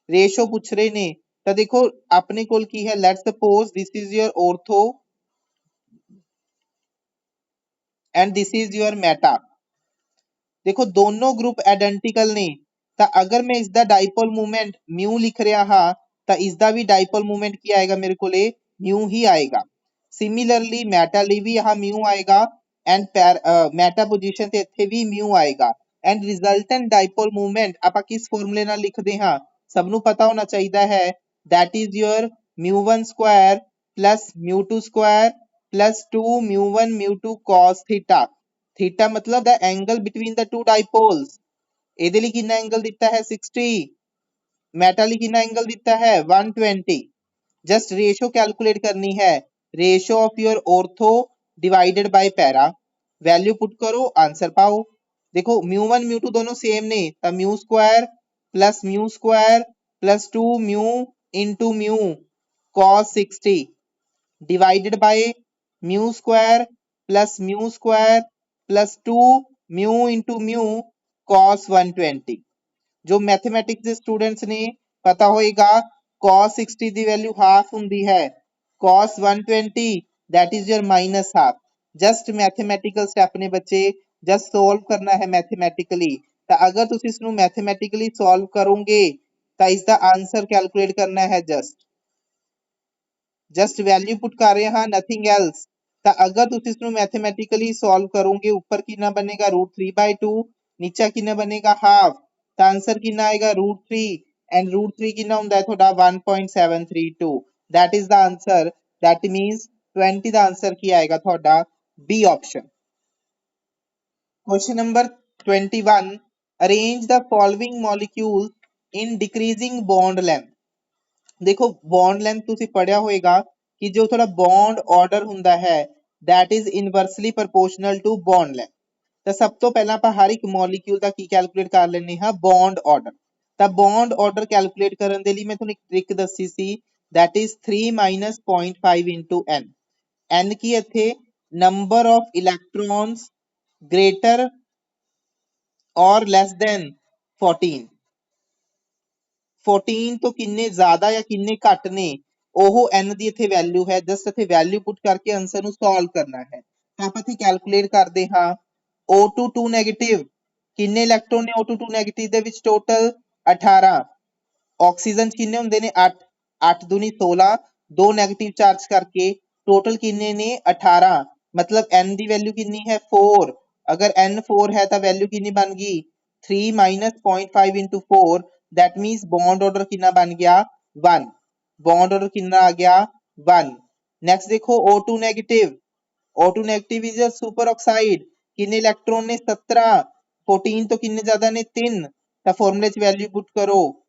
ਰੇਸ਼ੋ ਪੁੱਛ ਰਹੇ ਨੇ ਤਾਂ ਦੇਖੋ ਆਪਣੇ ਕੋਲ ਕੀ ਹੈ let's suppose this is your ortho and this is your Meta देखो दोनों ग्रुप आइडेंटिकल ने ਤਾਂ ਅਗਰ ਮੈਂ ਇਸ ਦਾ ਡਾਈਪੋਲ ਮੂਵਮੈਂਟ ਮਿਊ ਲਿਖ ਰਿਹਾ ਹਾਂ ਤਾਂ ਇਸ ਦਾ ਵੀ ਡਾਈਪੋਲ ਮੂਵਮੈਂਟ ਕੀ ਆਏਗਾ ਮੇਰੇ ਕੋਲੇ ਮਿਊ ਹੀ ਆਏਗਾ ਸਿਮਿਲਰਲੀ ਮੈਟਾ ਲਈ ਵੀ यहाँ ਮਿਊ ਆਏਗਾ ਐਂਡ ਮੈਟਾ ਪੋਜੀਸ਼ਨ ਤੇ ਇੱਥੇ ਵੀ ਮਿਊ ਆਏਗਾ ਐਂਡ ਰਿਜ਼ਲਟੈਂਟ ਡਾਈਪੋਲ ਮੂਵਮੈਂਟ ਆਪਾਂ ਕਿਸ ਫਾਰਮੂਲੇ ਨਾਲ ਲਿਖਦੇ ਹਾਂ ਸਭ ਨੂੰ ਪਤਾ ਹੋਣਾ ਚਾਹੀਦਾ ਹੈ that is your mu1 square plus mu2 square plus 2 mu1 mu2 cos theta theta मतलब the angle between the two dipoles ਇਹਦੇ ਲਈ ਕਿੰਨਾ ਐਂਗਲ ਦਿੱਤਾ ਹੈ 60 ਮੈਟਾ ਲਈ ਕਿੰਨਾ ਐਂਗਲ ਦਿੱਤਾ ਹੈ 120 ਜਸਟ ਰੇਸ਼ੋ ਕੈਲਕੂਲੇਟ ਕਰਨੀ ਹੈ ratio of your ortho divided by para value put करो आंसर पाओ देखो mu1 mu2 दोनों सेम ने तो mu square plus 2 mu into mu cos 60 divided by mu square plus 2 mu into mu cos 120 जो mathematics ਦੇ स्टूडेंट्स ने पता होएगा cos 60 ਦੀ वैल्यू हाफ ਹੁੰਦੀ है cos 120 that is your minus half just mathematical step ने बच्चे जस्ट सॉल्व करना है मैथमेटिकली ਤਾਂ ਅਗਰ ਤੁਸੀਂ ਇਸ ਨੂੰ ਮੈਥਮੈਟਿਕਲੀ ਸੋਲਵ ਕਰੋਗੇ ਤਾਂ ਇਸ ਦਾ ਆਨਸਰ ਕੈਲਕੂਲੇਟ ਕਰਨਾ ਹੈ जस्ट वैल्यू पुट कर रहे हैं नथिंग एल्स ਤਾਂ ਅਗਰ ਤੁਸੀਂ ਇਸ ਨੂੰ ਮੈਥਮੈਟਿਕਲੀ ਸੋਲਵ ਕਰੋਗੇ ਉੱਪਰ ਕਿੰਨਾ ਬਣੇਗਾ √3/2 ਨੀਚੇ ਕਿੰਨਾ ਬਣੇਗਾ ਹਾਫ ਤਾਂ ਆਨਸਰ ਕਿੰਨਾ ਆਏਗਾ √3 ਐਂਡ √3 ਕਿੰਨਾ ਹੁੰਦਾ ਹੈ ਤੁਹਾਡਾ 1.732 that is the answer that means 20 ਦਾ ਆਨਸਰ ਕੀ ਆਏਗਾ ਤੁਹਾਡਾ B option question number 21 arrange the following molecules in decreasing bond length देखो बॉन्ड लेंथ ਤੁਸੀਂ ਪੜਿਆ ਹੋਏਗਾ ਕਿ ਜੋ ਥੋੜਾ ਬੌਂਡ ਆਰਡਰ ਹੁੰਦਾ ਹੈ that is inversely proportional to bond length ਤਾਂ ਸਭ ਤੋਂ ਪਹਿਲਾਂ ਆਪਾਂ ਹਰ ਇੱਕ ਮੋਲੀਕਿਊਲ ਦਾ ਕੀ ਕੈਲਕੂਲੇਟ ਕਰ ਲੈਣੇ ਹਾਂ ਬੌਂਡ ਆਰਡਰ ਤਾਂ ਬੌਂਡ ਆਰਡਰ ਕੈਲਕੂਲੇਟ ਕਰਨ ਦੇ ਲਈ ਮੈਂ ਤੁਹਾਨੂੰ ਇੱਕ ਟ੍ਰਿਕ ਦੱਸੀ ਸੀ that is 3 0.5 into n n ਕੀ ਇੱਥੇ number of electrons greater or less than 14 14 ਤੋਂ ਕਿੰਨੇ ਜ਼ਿਆਦਾ ਜਾਂ ਕਿੰਨੇ ਘੱਟ ਨੇ ਉਹ n ਦੀ ਇੱਥੇ ਵੈਲਿਊ ਹੈ ਜਸਟ ਇੱਥੇ ਵੈਲਿਊ ਪੁੱਟ ਕਰਕੇ ਆਨਸਰ ਨੂੰ ਸੋਲਵ ਕਰਨਾ ਹੈ ਤਾਂ ਆਪਾਂ ਇੱਥੇ ਕੈਲਕੂਲੇਟ ਕਰਦੇ ਹਾਂ O2 2 ਨੈਗੇਟਿਵ ਕਿੰਨੇ ਇਲੈਕਟ੍ਰੋਨ ਨੇ O2 2 ਨੈਗੇਟਿਵ ਦੇ ਵਿੱਚ ਟੋਟਲ 18 ਆਕਸੀਜਨ ਕਿੰਨੇ ਹੁੰਦੇ ਨੇ 8 8 दूनी 16 ਦੋ ਨੈਗੇਟਿਵ ਚਾਰਜ ਕਰਕੇ ਟੋਟਲ ਕਿੰਨੇ ਨੇ 18 मतलब n ਦੀ ਵੈਲਿਊ ਕਿੰਨੀ ਹੈ 4 ਅਗਰ n 4 ਹੈ ਤਾਂ ਵੈਲਿਊ ਕਿੰਨੀ ਬਣ ਗਈ 3 0.5 into 4 that means bond order कितना बन गया 1 bond order कितना आ गया 1 next देखो O2 negative O2 negative is a super oxide कितने इलेक्ट्रॉन ने 17 14 तो कितने ज्यादा ने 3 ਤਾਂ ਫਾਰਮੂਲੇ 'ਚ ਵੈਲਿਊ ਪੁੱਟ ਕਰੋ,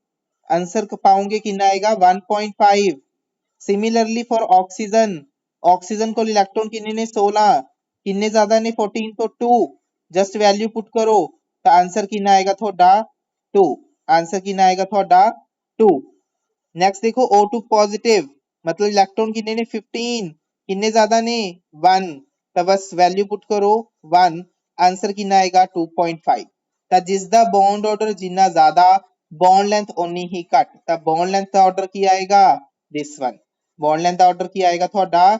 ਆਨਸਰ ਪਾਓਗੇ ਕਿੰਨਾ ਆਏਗਾ 1.5। सिमिलरली फॉर ऑक्सीजन, ऑक्सीजन को इलेक्ट्रॉन कितने ने 16, कितने ज्यादा ने 14 तो 2, जस्ट वैल्यू पुट करो तो आंसर कितना आएगा थोड़ा 2, आंसर कितना आएगा थोड़ा 2। नेक्स्ट देखो O2 पॉजिटिव मतलब इलेक्ट्रॉन कितने ने 15, कितने ज्यादा ने 1, तो बस वैल्यू पुट करो 1, आंसर कितना आएगा 2.5। तो जिसका बॉन्ड ऑर्डर जिन्ना ज्यादा बॉन्ड लेंथ उन्नी ही घट, तो बॉन्ड लेंथ का ऑर्डर की आएगा this one, bond length order की आएगा थोड़ा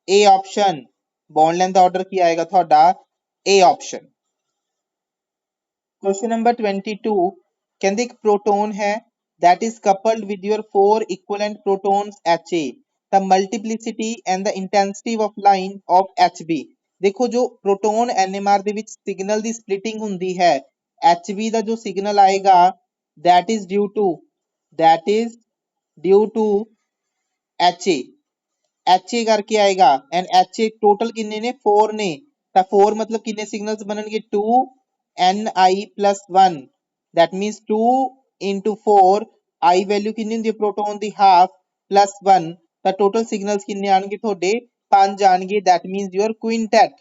A option, bond length order की आएगा थोड़ा ए ऑप्शन। क्वेश्चन नंबर 22 कहते एक प्रोटोन है that is coupled with your four equivalent protons Ha, the multiplicity and the intensity of line of Hb। देखो जो प्रोटोन NMR ਦੇ ਵਿੱਚ ਸਿਗਨਲ ਦੀ ਸਪਲਿਟਿੰਗ ਹੁੰਦੀ ਹੈ, Hb ਦਾ ਜੋ ਸਿਗਨਲ ਆਏਗਾ that is due to Ha, HA करके आएगा एंड HA टोटल कितने ने 4 ने, तो 4 मतलब कितने सिग्नल्स बननगे 2 Ni plus 1, that means 2 into 4 I value कितनी ਹੁੰਦੀ ਹੈ प्रोटोन ਦੀ हाफ plus 1, ਤਾਂ टोटल सिग्नल्स कितने ਆਣਗੇ ਤੁਹਾਡੇ 5 ਆਣਗੇ, that means your quintet.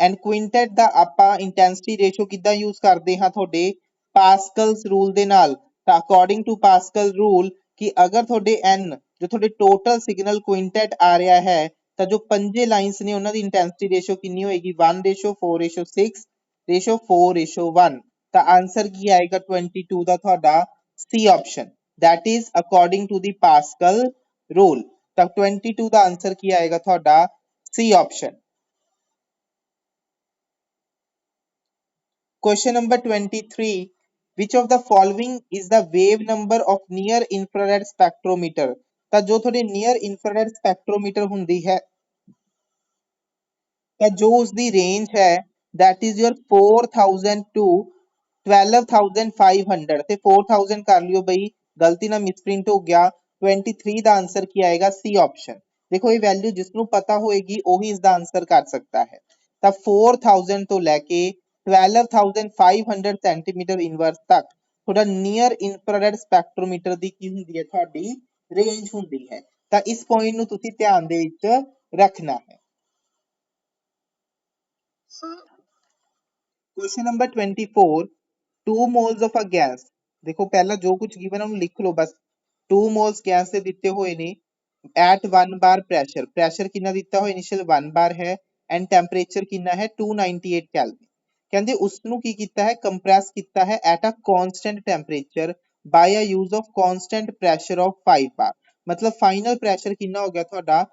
And quintet ਦਾ ਆਪਾਂ ਇੰਟੈਂਸਿਟੀ ਰੇਸ਼ੋ ਕਿੱਦਾਂ ਯੂਜ਼ ਕਰਦੇ ਹਾਂ ਤੁਹਾਡੇ ਪਾਸਕਲਸ ਰੂਲ ਦੇ ਨਾਲ, ਤਾਂ ਅਕੋਰਡਿੰਗ ਟੂ ਪਾਸਕਲ ਰੂਲ ਕਿ ਅਗਰ ਤੁਹਾਡੇ n जो थोड़े टोटल सिग्नल क्विंटेट आ रहा है तो जो पंजे लाइंस ने उन्होंने इंटेंसिटी रेशो कितनी होएगी 1:4:6:4:1, तो आंसर की आएगा 22 ਦਾ ਤੁਹਾਡਾ C option, that is according to the Pascal rule. तो 22 ਦਾ आंसर की आएगा ਤੁਹਾਡਾ C option. Question number 23 which of the following is the wave number of near infrared spectrometer। ਤਾਂ ਜੋ ਤੁਹਾਡੇ ਨੀਅਰ ਇਨਫਰਾਰੈਡ ਸਪੈਕਟ੍ਰੋਮੀਟਰ ਹੁੰਦੀ ਹੈ ਤਾਂ ਜੋ ਉਸਦੀ ਰੇਂਜ ਹੈ that is your 4000 to 12500, ਤੇ 4000 ਕਰ ਲਿਓ ਬਈ, ਗਲਤੀ ਨਾਲ ਮਿਸਪ੍ਰਿੰਟ ਹੋ ਗਿਆ। 23 ਦਾ ਆंसर ਕੀ ਆਏਗਾ C ऑप्शन। ਦੇਖੋ ਇਹ ਵੈਲਿਊ ਜਿਸ ਨੂੰ ਪਤਾ ਹੋਏਗੀ ਉਹੀ ਇਸ ਦਾ ਆंसर ਕਰ ਸਕਦਾ ਹੈ। ਤਾਂ 4000 ਤੋਂ ਲੈ ਕੇ 12500 ਸੈਂਟੀਮੀਟਰ ਇਨਵਰਸ ਤੱਕ ਤੁਹਾਡਾ ਨੀਅਰ ਇਨਫਰਾਰੈਡ ਸਪੈਕਟ੍ਰੋਮੀਟਰ ਦੀ ਕੀ ਹੁੰਦੀ ਹੈ ਤੁਹਾਡੀ रेंज ਹੁੰਦੀ ਹੈ। ਤਾਂ ਇਸ ਪੁਆਇੰਟ ਨੂੰ ਤੁਸੀਂ ਧਿਆਨ ਦੇ ਵਿੱਚ ਰੱਖਣਾ ਹੈ। Question number 24 2 moles of a gas, देखो पहला जो कुछ गिवन है ਉਹਨੂੰ ਲਿਖ ਲਓ ਬਸ। 2 moles गैस ਦੇ ਦਿੱਤੇ ਹੋਏ ਨੇ at 1 bar pressure, pressure ਕਿੰਨਾ ਦਿੱਤਾ ਹੋਇਆ ਇਨੀਸ਼ੀਅਲ 1 bar ਹੈ ਐਂਡ ਟੈਂਪਰੇਚਰ ਕਿੰਨਾ ਹੈ 298 ਕੈਲਵਿਨ। ਕਹਿੰਦੇ ਉਸ ਨੂੰ ਕੀ ਕੀਤਾ ਹੈ ਕੰਪਰੈਸ ਕੀਤਾ ਹੈ at a constant temperature by a use of constant pressure of 5 bar, मतलब फाइनल प्रेशर कितना हो गया ਤੁਹਾਡਾ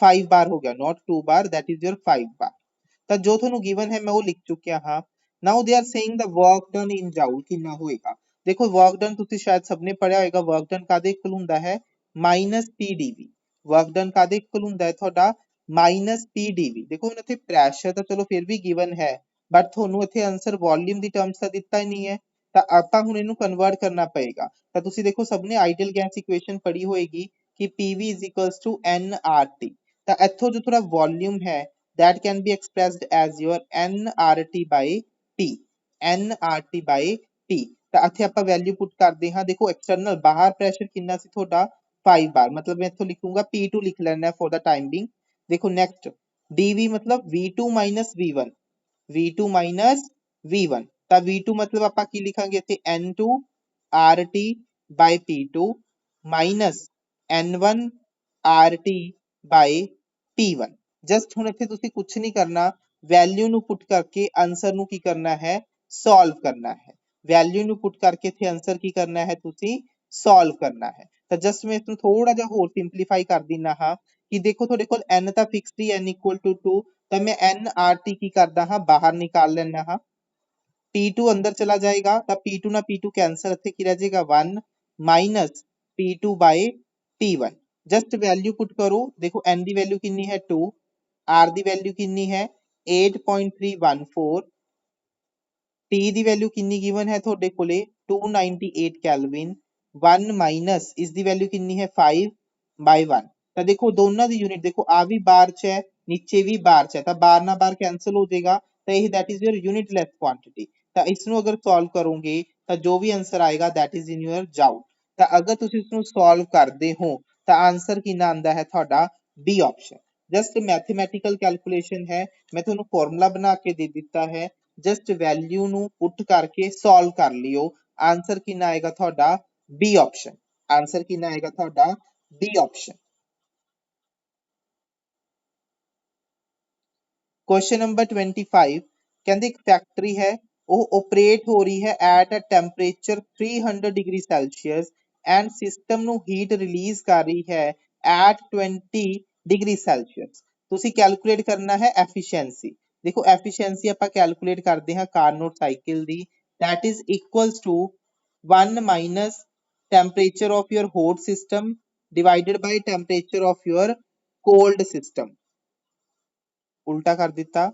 5 बार हो गया, not 2 bar, that is your 5 bar। ਤਾਂ ਜੋ ਤੁਹਾਨੂੰ ਗਿਵਨ ਹੈ ਮੈਂ ਉਹ ਲਿਖ ਚੁੱਕਿਆ ਹਾਂ। Now they are saying the work done in joule ਕਿੰਨਾ ਹੋਏਗਾ। ਦੇਖੋ ਵਰਕ ਡਨ ਤੁਸੀਂ ਸ਼ਾਇਦ ਸਭ ਨੇ ਪੜਿਆ ਹੋਏਗਾ, ਵਰਕ ਡਨ ਕਾਦੇ ਇਕੁਅਲ ਹੁੰਦਾ ਹੈ -PdV। ਵਰਕ ਡਨ ਕਾਦੇ ਇਕੁਅਲ ਹੁੰਦਾ ਹੈ ਤੁਹਾਡਾ -PdV। ਦੇਖੋ ਹੁਣ ਇੱਥੇ ਪ੍ਰੈਸ਼ਰ ਤਾਂ ਚਲੋ ਫਿਰ ਵੀ ਗਿਵਨ ਹੈ ਬਟ ਤੁਹਾਨੂੰ ਇੱਥੇ ਆਨਸਰ ਵੋਲਿਊਮ ਦੀ ਟਰਮਸ ਤਾਂ ਦਿੱਤਾ ਹੀ ਨਹੀਂ ਹੈ, ਤਾਂ ਆਪਾਂ ਹੁਣ ਇਹਨੂੰ ਕਨਵਰਟ ਕਰਨਾ ਪਏਗਾ। ਤਾਂ ਤੁਸੀਂ ਦੇਖੋ ਸਭ ਨੇ ਆਈਡੀਅਲ ਗੈਸ ਇਕੁਏਸ਼ਨ ਪੜ੍ਹੀ ਹੋਏਗੀ ਕਿ PV = nRT, ਤਾਂ ਇੱਥੋਂ ਜੋ ਥੋੜਾ ਵੋਲਿਊਮ ਹੈ that can be expressed as your nRT by T, nRT by T। ਤਾਂ ਇੱਥੇ ਆਪਾਂ ਵੈਲਿਊ ਪੁੱਟ ਕਰਦੇ ਹਾਂ। ਦੇਖੋ ਐਕਸਟਰਨਲ ਬਾਹਰ ਪ੍ਰੈਸ਼ਰ ਕਿੰਨਾ ਸੀ ਤੁਹਾਡਾ 5 bar, मतलब मैं इत्थों लिखूंगा P2 लिख लेना फॉर द टाइम बिंग। देखो नेक्स्ट dV मतलब V2 minus V1, V2 minus V1, ਤਾਂ V2 मतलब ਆਪਾਂ ਕੀ ਲਿਖਾਂਗੇ ਇੱਥੇ N2 RT by P2 minus N1 RT by P1। Just ਹੁਣ ਇੱਥੇ ਤੁਸੀਂ ਕੁਝ ਨਹੀਂ ਕਰਨਾ, ਵੈਲਿਊ ਨੂੰ ਪੁੱਟ ਕਰਕੇ ਆਨਸਰ ਨੂੰ ਕੀ ਕਰਨਾ ਹੈ ਸੋਲਵ ਕਰਨਾ ਹੈ। ਵੈਲਿਊ ਨੂੰ ਪੁੱਟ ਕਰਕੇ ਇੱਥੇ ਆਨਸਰ ਕੀ ਕਰਨਾ ਹੈ ਤੁਸੀਂ ਸੋਲਵ ਕਰਨਾ ਹੈ। ਤਾਂ ਜਸਟ ਮੈਂ ਇਸਨੂੰ ਥੋੜਾ ਜਿਹਾ ਹੋਰ ਸਿੰਪਲੀਫਾਈ ਕਰ ਦਿੰਨਾ ਹਾਂ ਕਿ ਦੇਖੋ ਤੁਹਾਡੇ ਕੋਲ n ਤਾਂ fixed he n equal to 2, ਤਾਂ ਮੈਂ nRT ਕੀ ਕਰਦਾ ਹਾਂ ਬਾਹਰ ਨਿਕਾਲ ਲੈਣਾ ਹਾਂ। P2 अंदर चला जाएगा तो P2 ना P2 कैंसल, ਇੱਥੇ ਕੀ ਰਹਿ ਜਾਏਗਾ 1 minus P2 by P1। Just value put करो, देखो n ਦੀ ਵੈਲਿਊ ਕਿੰਨੀ ਹੈ 2, r ਦੀ ਵੈਲਿਊ ਕਿੰਨੀ ਹੈ 8.314, t ਦੀ ਵੈਲਿਊ ਕਿੰਨੀ ਗਿਵਨ ਹੈ ਤੁਹਾਡੇ ਕੋਲੇ 298 ਕੈਲਵਿਨ, 1 ਮਾਈਨਸ ਇਸ ਦੀ ਵੈਲਿਊ ਕਿੰਨੀ ਹੈ 5 by 1। ਤਾਂ ਦੇਖੋ ਦੋਨਾਂ ਦੀ ਯੂਨਿਟ ਦੇਖੋ ਆ ਵੀ ਬਾਰ ਚ ਹੈ ਨੀਚੇ ਵੀ ਬਾਰ ਚ ਹੈ, ਤਾਂ ਬਾਰ ਨਾਲ ਬਾਰ ਕੈਂਸਲ ਹੋ ਜਾਏਗਾ, ਤਾਂ ਇਹ that is your unitless quantity। ਤਾਂ ਇਸ ਨੂੰ ਅਗਰ ਸੋਲਵ ਕਰੋਗੇ ਤਾਂ ਜੋ ਵੀ ਆਨਸਰ ਆਏਗਾ that is in your doubt। ਤਾਂ ਅਗਰ ਤੁਸੀਂ ਇਸ ਨੂੰ ਸੋਲਵ ਕਰਦੇ ਹੋ ਤਾਂ ਆਨਸਰ ਕਿੰਨਾ ਆਂਦਾ ਹੈ ਤੁਹਾਡਾ B option. Just mathematical calculation ਹੈ, ਮੈਂ ਤੁਹਾਨੂੰ ਫਾਰਮੂਲਾ ਬਣਾ ਕੇ ਦੇ ਦਿੱਤਾ ਹੈ, ਜਸਟ ਵੈਲਿਊ ਨੂੰ ਪੁੱਟ ਕਰਕੇ ਸੋਲਵ ਕਰ ਲਿਓ। ਆਨਸਰ ਕਿੰਨਾ ਆਏਗਾ ਤੁਹਾਡਾ ਬੀ ਆਪਸ਼ਨ। ਆਨਸਰ ਕਿੰਨਾ ਆਏਗਾ ਤੁਹਾਡਾ ਬੀ ਆਪਸ਼ਨ। क्वेश्चन नंबर 25 ਕਹਿੰਦੇ ਇੱਕ ਫੈਕਟਰੀ ਹੈ, ਉਹ ਆਪਰੇਟ ਹੋ ਰਹੀ ਹੈ at a temperature 300 degree Celsius and system ਨੂੰ ਹੀਟ ਰਿਲੀਜ਼ ਕਰ ਰਹੀ ਹੈ ਐਟ 20 ਡਿਗਰੀ ਸੈਲਸੀਅਸ। ਤੁਸੀਂ ਕੈਲਕੂਲੇਟ ਕਰਨਾ ਹੈ ਐਫੀਸ਼ੀਐਂਸੀ। ਦੇਖੋ ਐਫੀਸ਼ੀਐਂਸੀ ਆਪਾਂ ਕੈਲਕੂਲੇਟ ਕਰਦੇ ਹਾਂ ਕਾਰਨੋਟ ਸਾਈਕਲ ਦੀ, that is equals to 1 minus temperature of your hot system divided by temperature of your cold system। ਉਲਟਾ ਕਰ ਦਿੱਤਾ।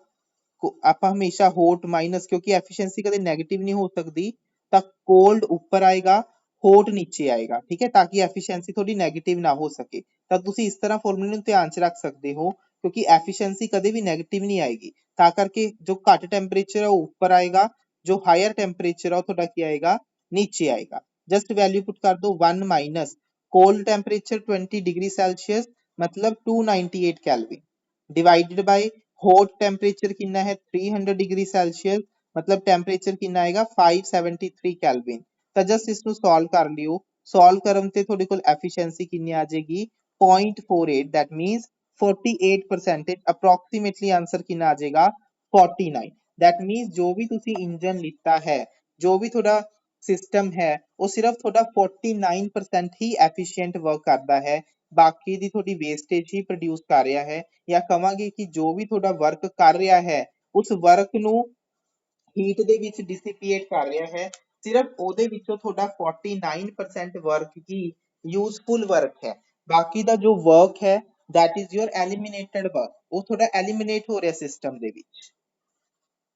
ਆਪਾਂ ਹਮੇਸ਼ਾ hot ਮਾਈਨਸ, ਕਿਉਂਕਿ ਐਫੀਸ਼ੀਐਂਸੀ ਕਦੇ ਨੈਗੇਟਿਵ ਨਹੀਂ ਹੋ ਸਕਦੀ, ਤਾਂ ਕੋਲਡ ਉੱਪਰ ਆਏਗਾ hot ਨੀਚੇ ਆਏਗਾ, ਠੀਕ ਹੈ, ਤਾਂ ਕਿ ਐਫੀਸ਼ੀਐਂਸੀ ਤੁਹਾਡੀ ਨੈਗੇਟਿਵ ਨਾ ਹੋ ਸਕੇ। ਤਾਂ ਤੁਸੀਂ ਇਸ ਤਰ੍ਹਾਂ ਫਾਰਮੂਲੇ ਨੂੰ ਧਿਆਨ ਚ ਰੱਖ ਸਕਦੇ ਹੋ, ਕਿਉਂਕਿ ਐਫੀਸ਼ੀਐਂਸੀ ਕਦੇ ਵੀ ਨੈਗੇਟਿਵ ਨਹੀਂ ਆਏਗੀ। ਤਾਂ ਕਰਕੇ ਜੋ ਘੱਟ ਟੈਂਪਰੇਚਰ ਹੈ ਉਹ ਉੱਪਰ ਆਏਗਾ, ਜੋ ਹਾਇਰ ਟੈਂਪਰੇਚਰ ਹੈ ਉਹ ਤੁਹਾਡਾ ਕੀ ਆਏਗਾ ਨੀਚੇ ਆਏਗਾ। ਜਸਟ ਵੈਲਿਊ ਪੁੱਟ ਕਰ ਦੋ 1 ਮਾਈਨਸ ਕੋल्ड टेम्परेचर 20 डिग्री सेल्सियस मतलब 298 kelvin divided by hot temperature कितना है 300 डिग्री सेल्सियस मतलब टेम्परेचर कितना आएगा 573 केल्विन। ਤਾਂ ਜਸਟ ਇਸ ਨੂੰ ਸੋਲਵ ਕਰ ਲਿਓ। ਸੋਲਵ ਕਰਨ ਤੇ ਤੁਹਾਡੇ ਕੋਲ ਐਫੀਸ਼ੀਐਂਸੀ ਕਿੰਨੀ ਆ ਜਾਏਗੀ 0.48, that means 48% ਅਪਰੋਕਸੀਮੇਟਲੀ ਆਂਸਰ ਕਿੰਨਾ ਆ ਜਾਏਗਾ 49। that means ਜੋ ਵੀ ਤੁਸੀਂ ਇੰਜਨ ਲਿੱਤਾ ਹੈ, ਜੋ ਵੀ ਤੁਹਾਡਾ ਸਿਸਟਮ ਹੈ, ਉਹ ਸਿਰਫ ਤੁਹਾਡਾ 49% ਹੀ ਐਫੀਸ਼ੀਐਂਟ ਵਰਕ ਕਰਦਾ ਹੈ, ਬਾਕੀ ਦੀ ਤੁਹਾਡੀ ਵੇਸਟੇਜ ਹੀ ਪ੍ਰੋਡਿਊਸ ਕਰ ਰਿਹਾ ਹੈ। ਜਾਂ ਕਵਾਂਗੇ ਕਿ ਜੋ ਵੀ ਤੁਹਾਡਾ ਵਰਕ ਕਰ ਰਿਹਾ ਹੈ ਉਸ ਵਰਕ ਨੂੰ ਹੀਟ ਦੇ ਵਿੱਚ ਡਿਸਿਪੀਏਟ ਕਰ ਰਿਹਾ ਹੈ, ਸਿਰਫ ਉਹਦੇ ਵਿੱਚੋਂ ਤੁਹਾਡਾ 49% ਵਰਕ ਹੀ ਯੂਜ਼ਫੁਲ ਵਰਕ ਹੈ। ਬਾਕੀ ਦਾ ਜੋ ਵਰਕ ਹੈ that is your eliminated work, ਉਹ ਤੁਹਾਡਾ ਐਲੀਮੀਨੇਟ ਹੋ ਰਿਹਾ ਸਿਸਟਮ ਦੇ ਵਿੱਚ।